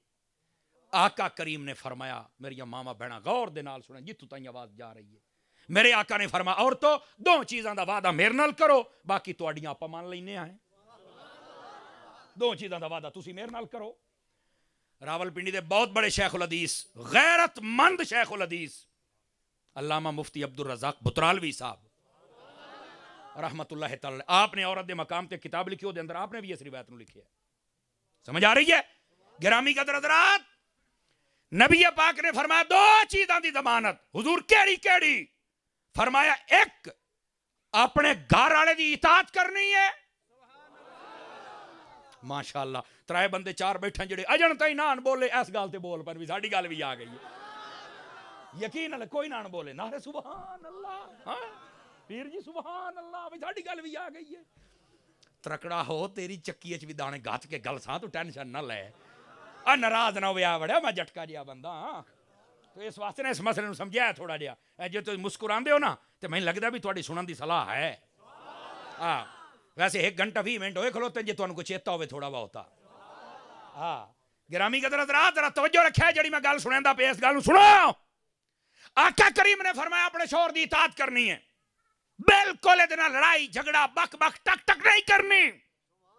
آقا کریم نے فرمایا میری ماما بہنا غور دے نال سنیں جتوں تائیں آواز جا رہی ہے میرے آقا نے فرمایا عورتوں دو چیزاں دا وعدہ میرے نال کرو باقی تواڈیاں آپا مان لینے آئے دو چیزاں دا وعدہ تسی میرے نال کرو راول پنڈی دے بہت بڑے شیخ الحدیث غیرت مند شیخ الحدیث علامہ مفتی عبدالرزاق بطرالوی صاحب رحمت اللہ تعالی آپ نے عورت دے مقام تے کتاب لکھی، دے اندر آپ نے بھی اس روایت نو لکھی ہے. سمجھ آ رہی ہے؟ گرامی قدر حضرات، نبی پاک نے فرمایا دو چیزاں دی ضمانت. حضور کیڑی کیڑی؟ فرمایا ایک اپنے گھر والے دی اطاعت کرنی ہے. ماشاءاللہ ترائے بندے چار بیٹھے جڑے اجن تائی نہ بولے اس گل تے بول پر بھی ساڈی گل بھی آ گئی ہے. یقین اللہ کوئی نہ بولے نعرہ سبحان اللہ. ہاں پیر جی سبحان اللہ بھی ساڈی گل بھی آ گئی ہے. ترکڑا ہو تیری چکی وچ بھی دانے گھت کے گل ساں تو ٹینشن نہ لے. ناراض نہ ہویا بڑا میں جٹکا جیا بندہ ہاں. تو اس واسطے نے اس مسئلے نو سمجھایا تھوڑا جہا. جو تسی مسکراندے ہو نا تے مینوں لگدا بھی تہاڈی سنن دی صلاح ہے. ہاں ویسے 1 گھنٹہ 20 منٹ ہوئے کھلوتے جے تانوں کوئی چیتا ہوئے تھوڑا بہت. ہاں گرامی قدر حضرات ذرا توجہ رکھیا جڑی میں گل سنیندا پیا اس گل نو سنو. آقا کریم نے فرمایا اپنے شوہر دی اطاعت کرنی ہے. بالکل ادھے نال لڑائی جھگڑا بک بک ٹک ٹک نہیں کرنی.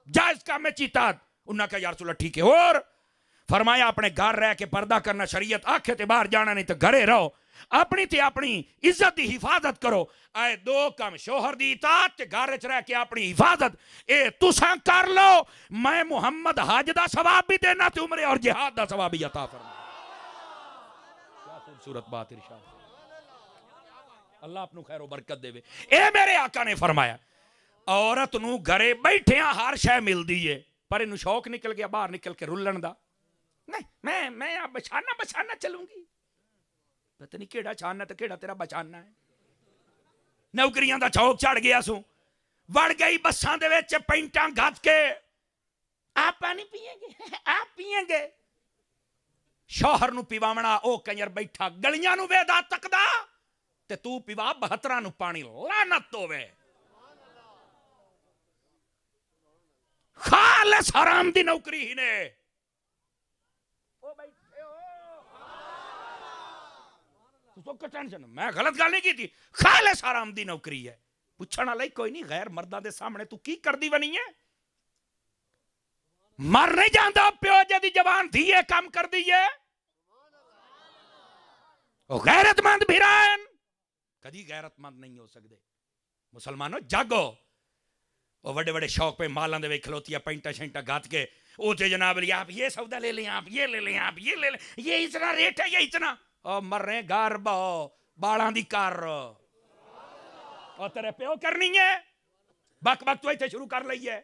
جائز کام میں اطاعت. انہاں کہا یا رسول اللہ ٹھیک ہے. اور فرمایا اپنے گھر رہ کے پردہ کرنا. شریعت آکھے تے باہر جانا نہیں تو گھرے رہو. اپنی تے اپنی عزت دی حفاظت کرو. اے دو کام شوہر دی اطاعت تے گھر وچ رہ کے اپنی حفاظت اے تساں کر لو. میں محمد حج دا ثواب بھی دینا تے عمرے اور جہاد دا ثواب بھی عطا فرما. کیا خوبصورت بات ارشاد. اللہ اپنو خیر و برکت دے. اے میرے آقا نے فرمایا عورت نو گھرے بیٹھیاں ہر شے مل دی ہے پر انہوں شوق نکل گیا باہر نکل کے رلن دا. نہیں میں اب بچانا چلوں گی. پتہ نہیں کیڑا چھاننا تو کیڑا تیرا بچانا ہے. نوکریاں دا چوک چڑھ گیا سوں. وڑ گئی بساں دے وچ پینٹاں گھت کے آپ پانی پیئیں گے آپ پیئیں گے. شوہر نو پیواونا او کنجر بیٹھا گلیاں نو ویدا تکدا تے تو پیوا 72 نو پانی. لعنت ہوے. خالص حرام دی نوکری ہی نے. او بیٹھے ہو تو ٹینشن میں غلط گل نہیں کی تھی. خالص حرام دی نوکری ہے. پوچھنا لئی کوئی نہیں غیر مرداں دے سامنے تو کی کردی بنی ہے. مر نہیں جاندا پیو جدی جوان تھی یہ کام کر دی ہے. او غیرت مند بھران کدی غیرت مند نہیں ہو سکتے. مسلمانوں جاگو. وہ بڑے بڑے شوق پہ مالاں دے وچ کھلوتی ہے پینٹا شینٹا گھات کے او تے جناب علی آپ یہ سودا لے لیں آپ یہ لے لیں آپ یہ لے لیں یہ اتنا ریٹ ہے یہ اتنا. او مر رہے گھر بہو بالاں دی کر او تیرے پیو کرنی ہے. بک بک تو ایتھے شروع کر لئی ہے.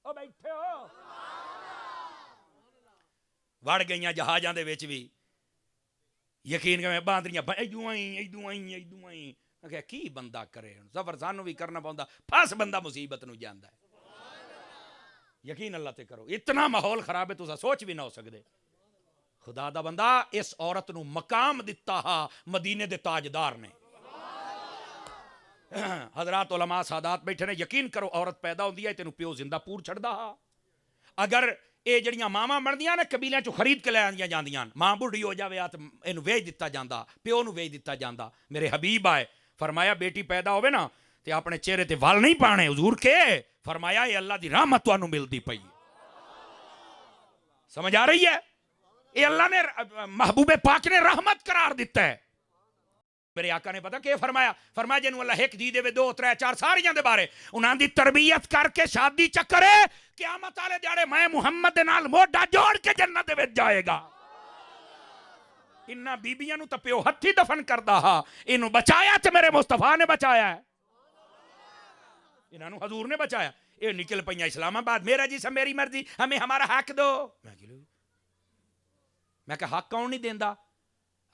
او بیٹھے ہو وڑ گئیاں جہاجاں دے وچ بھی. یقین کہ باندریاں ایدوں آئیں کہ کی بندہ کرے. سفر سانو بھی کرنا پوندا پھس بندہ مصیبت نو جاندا ہے. یقین اللہ تے کرو. اتنا ماحول خراب ہے تساں سوچ بھی نہ ہو سکدے. خدا دا بندہ اس عورت نو مقام دتا ہا مدینے دے تاجدار نے. حضرات علماء سادات بیٹھے نے. یقین کرو عورت پیدا ہوندی ہے تینوں پیو زندہ پور چھڑدا ہا. اگر اے جڑیاں ماواں بندیاں نے قبیلیاں چوں خرید کے لے آندیاں جاندیاں. ماں بوڑھی ہو جاوے تو اینوں ویچ دتا جاندا پیو نو ویچ دتا جاندا. میرے حبیب آئے فرمایا بیٹی پیدا ہوئے نا تے اپنے چہرے تے وال نہیں پانے. حضور کے فرمایا اے اللہ دی رحمت تانوں ملدی پئی. سمجھ آ رہی ہے؟ اے اللہ نے محبوب پاک نے رحمت قرار دیتا ہے. میرے آقا نے پتا کہ فرمایا فرمایا جنوں اللہ ایک دی دے 2 3 4 ساریاں دے بارے انہاں دی تربیت کر کے شادی چکرے قیامت والے دیہڑے میں محمد دے نال موڈا جوڑ کے جنت دے وچ جائے گا. انہاں بیبیاں نو تے پیو ہتھی دفن کردا ہا. اینو بچایا تے میرے مصطفیٰ نے بچایا ہے. انہاں نو حضور نے بچایا. اے نکل پئیاں اسلام آباد میرا جی سب میری مرضی ہمیں ہمارا حق دو. میں کہ حق کون نہیں دیندا؟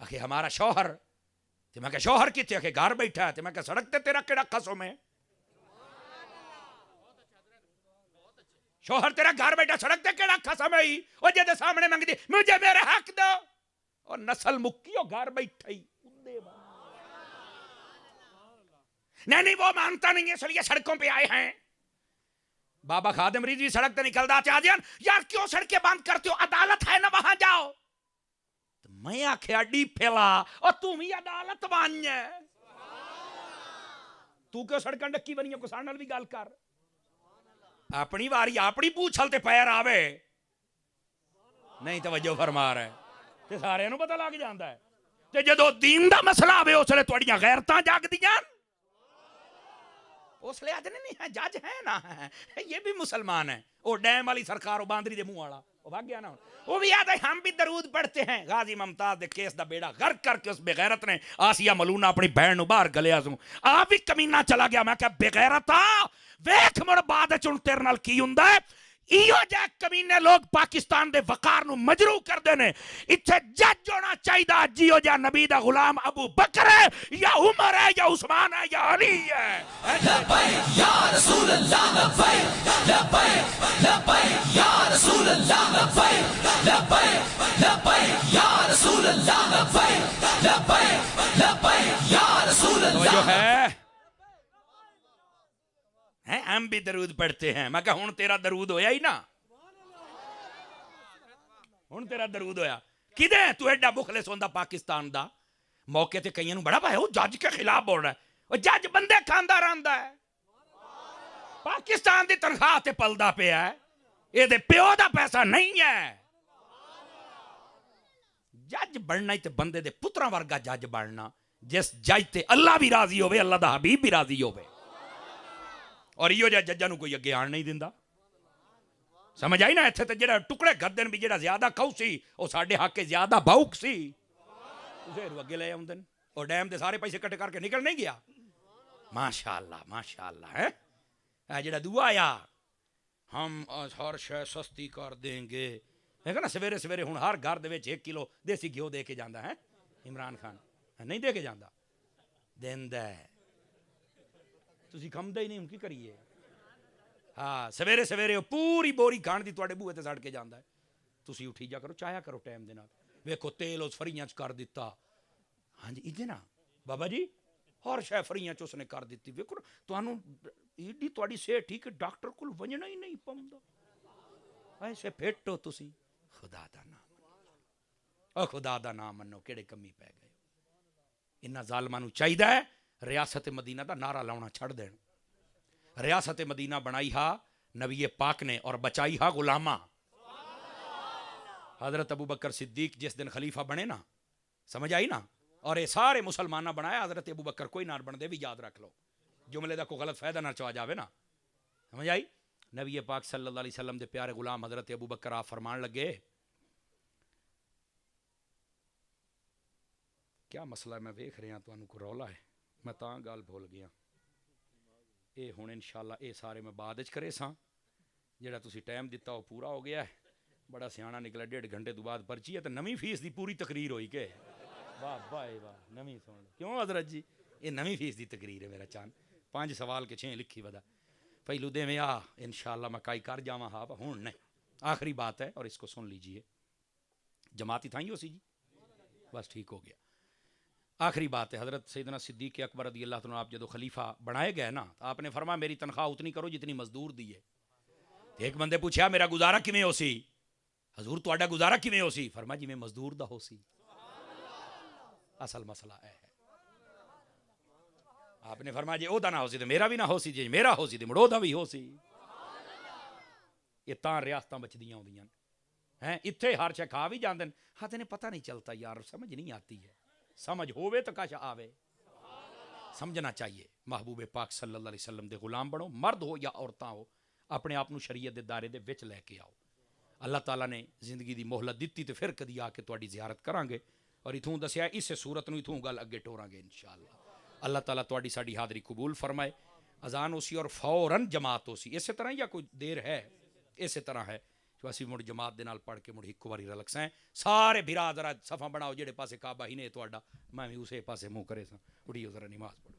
آخے ہمارا شوہر. تے میں کہ شوہر کتے؟ آخے گھر بیٹھا ہے. تے میں کہ سڑک تے تیرا کیڑا قسم ہے؟ شوہر تیرا گھر بیٹھا سڑک تے کیڑا قسم ہے؟ او جے دے سامنے منگ دی مجھے میرا حق دو. اور نسل مکیو گھر بیٹھا ہی نہیں وہ مانتا نہیں ہے اس لیے سڑکوں پہ آئے ہیں. بابا خادم ریزوی سڑک تے نکلدا چاہ دیاں یار کیوں سڑکیں بند کرتے ہو عدالت ہے نا وہاں جاؤ. میں آکھیا ڈی پھیلا اور تم ہی عدالت بن ہے. تو کیوں سڑکاں ڈکی بنیاں کو ساڈے نال بھی گل کر. اپنی واری اپنی پوچھل تے پیر آوے نہیں توجہ فرما رہے تے سارے نو پتہ لگ جاندا ہے. تے جدوں دین دا مسئلہ آوے اس لے تہاڈیاں غیرتاں جاگدیاں. اس لیے آدھے نہیں ہے جج ہے نا یہ بھی مسلمان ہے. وہ ڈیم والی سرکار وہ باندری دے منہ والا وہ بھاگ گیا نا. وہ بھی یاد ہے ہم بھی درود پڑھتے ہیں. غازی ممتاز دے کیس دا بیڑا غرق کر کے اس بے غیرت نے آسیہ ملونہ اپنی بہن نو باہر گلیا سوں آپ بھی کمینہ چلا گیا. میں کہا بے غیرتا ویکھ مڑ بعد چن تیرے نال کی ہوندا ہے. ایو جا کمینے لوگ پاکستان دے وقار نو مجروح کر دینے. اتھے جج ہونا چاہیدہ جیو جا نبی دا غلام ابو بکر ہے یا عمر ہے یا عثمان ہے یا علی ہے. لبیک یا رسول اللہ لبیک لبیک لبیک یا رسول اللہ لبیک لبیک لبیک یا رسول اللہ لبیک لبیک لبیک یا رسول اللہ. جو ہے ہم بھی درود پڑھتے ہیں. میں کہا ہون تیرا درود ہویا ہی نا, ہون تیرا درود ہویا کدے تو ایڈا مخلص ہوندا پاکستان دا. موقع تے کئیاں نوں بڑا بھائی وہ جج کے خلاف بول رہا ہے. وہ جج بندے کھاندا رہندا ہے. پاکستان دی تنخواہ تے پلدا پیا ہے. اے دے پیو دا پیسہ نہیں ہے. جج بننا ہی تے بندے دے پتراں ورگا جج بننا جس جج تے اللہ بھی راضی ہوئے اللہ دا حبیب بھی راضی ہوئے. اور ایو جا ججاں نو کوئی اگے آن نہیں دیندا. سمجھ آئی نا. ایتھے تے جڑا ٹکڑے گدن بھی جڑا زیادہ کھاؤ سی او ساڈے حق کے زیادہ بھاؤک سی اسے اگے لے آوندن. اور ڈیم دے سارے پیسے کٹ کر کے نکل نہیں گیا. ماشاءاللہ ماشاءاللہ ہے. اے جڑا دعا آیا ہم ہر شے سستی کر دیں گے. دیکھو نا سویرے سویرے ہن ہر گھر دے وچ 1 کلو دیسی گھیو دے کے جاندا ہے عمران خان. نہیں دے کے جاندا دیندا ہے. تسی کھمدے ہی نہیں ہن کی کریے. ہاں سویرے سویرے پوری بوری کھان دی تواڈے بوئے تے سڑ کے جاندا ہے. تسی اٹھی جا کرو چاہیا کرو ٹائم دے نال. ویکھو تیل اس فریاں چ کر دتا. ہاں جی ایدے نا بابا جی ہر شے فریاں چ اس نے کر دتی. ویکھو تانوں ایڈی تواڈی صحت ٹھیک ہے ڈاکٹر کول ونجنا ہی نہیں پوندا. ایسے پھٹ ہو تسی. خدا دا نام او خدا دا نام منو کیڑے کمی پے گئے. انہاں ظالماں نوں چاہیدا ہے ریاست مدینہ دا نعرہ لاؤنا چھڑ دین. ریاست مدینہ بنائی ہا نبی پاک نے اور بچائی ہا غلامہ. حضرت ابو بکر صدیق جس دن خلیفہ بنے نا سمجھ آئی نا. اور یہ سارے مسلمانہ بنایا حضرت ابو بکر کوئی نہ بن دے بھی یاد رکھ لو جملے دا کوئی غلط فائدہ نہ چوا جاوے نا. سمجھ آئی. نبی پاک صلی اللہ علیہ وسلم دے پیارے غلام حضرت ابو بکر آپ فرمان لگے کیا مسئلہ ہے. میں ویکھ رہا تو کو رولا ہے میں تاں گال بھول گیا. اے ہن انشاءاللہ اے سارے میں بعد وچ کرے ساں. جڑا تسی ٹائم دتا وہ پورا ہو گیا ہے. بڑا سیاںا نکلا 1.5 گھنٹے تو بعد پرچی ہے. تو نویں فیس دی پوری تقریر ہوئی کہ واہ واہ واہ نویں سن لو. کیوں حضرت جی یہ نویں فیس دی تقریر ہے. میرا چاند 5 سوال کے 6 لکھی ودا پہلو دے میں انشاءاللہ میں کائی کر جاواں. ہاں ہن نہیں آخری بات ہے اور اس کو سن لیجئے. جماعتی تھا ہی ہو سی جی بس ٹھیک ہو گیا. آخری بات ہے. حضرت سیدنا صدیق اکبر رضی اللہ عنہ آپ جدو خلیفہ بنائے گئے نا آپ نے فرمایا میری تنخواہ اتنی کرو جتنی مزدور دی ہے. ایک بندے پوچھا میرا گزارا کیویں ہو سی. حضور تہاڈا گزارا کیویں ہو سی. فرمایا جی میں مزدور دا ہو سی. اصل مسئلہ ہے آپ نے فرمایا جی او دا نہ ہو سی تو میرا بھی نہ ہو سی. جی میرا ہو سی تو مڑو دا بھی ہو سی. یہ تاں ریاستاں بچدیاں ہوندیاں ہیں. اتھے ہر شے کھا بھی جاندے ہاں تے پتہ نہیں چلتا یار سمجھ نہیں آتی ہے. سمجھ ہووے تو کاش آوے. سمجھنا چاہیے. محبوب پاک صلی اللہ علیہ وسلم دے غلام بنو مرد ہو یا عورتاں ہو اپنے آپ نو شریعت دے دائرے دے وچ لے کے آؤ. اللہ تعالیٰ نے زندگی دی مہلت دتی تو پھر کدی آ کے تہاڈی زیارت کران گے اور اتھوں دسیا اس صورت نو اتھوں گل اگے ٹوراں گے انشاءاللہ. اللہ تعالیٰ تہاڈی ساڈی حاضری قبول فرمائے. اذان ہو سی اور فوراً جماعت ہو سی. اسی طرح یا کوئی دیر ہے اسی طرح ہے جو اسی مڑ جماعت دے نال پڑھ کے مڑ ایک واری رلک سائیں. سارے بھرا ذرا صفا بناؤ جڑے پاسے کعبہ ہی نے تہاڈا میں بھی اسے پاسے منہ کرے ساں. اٹھیو ذرا نماز پڑھو.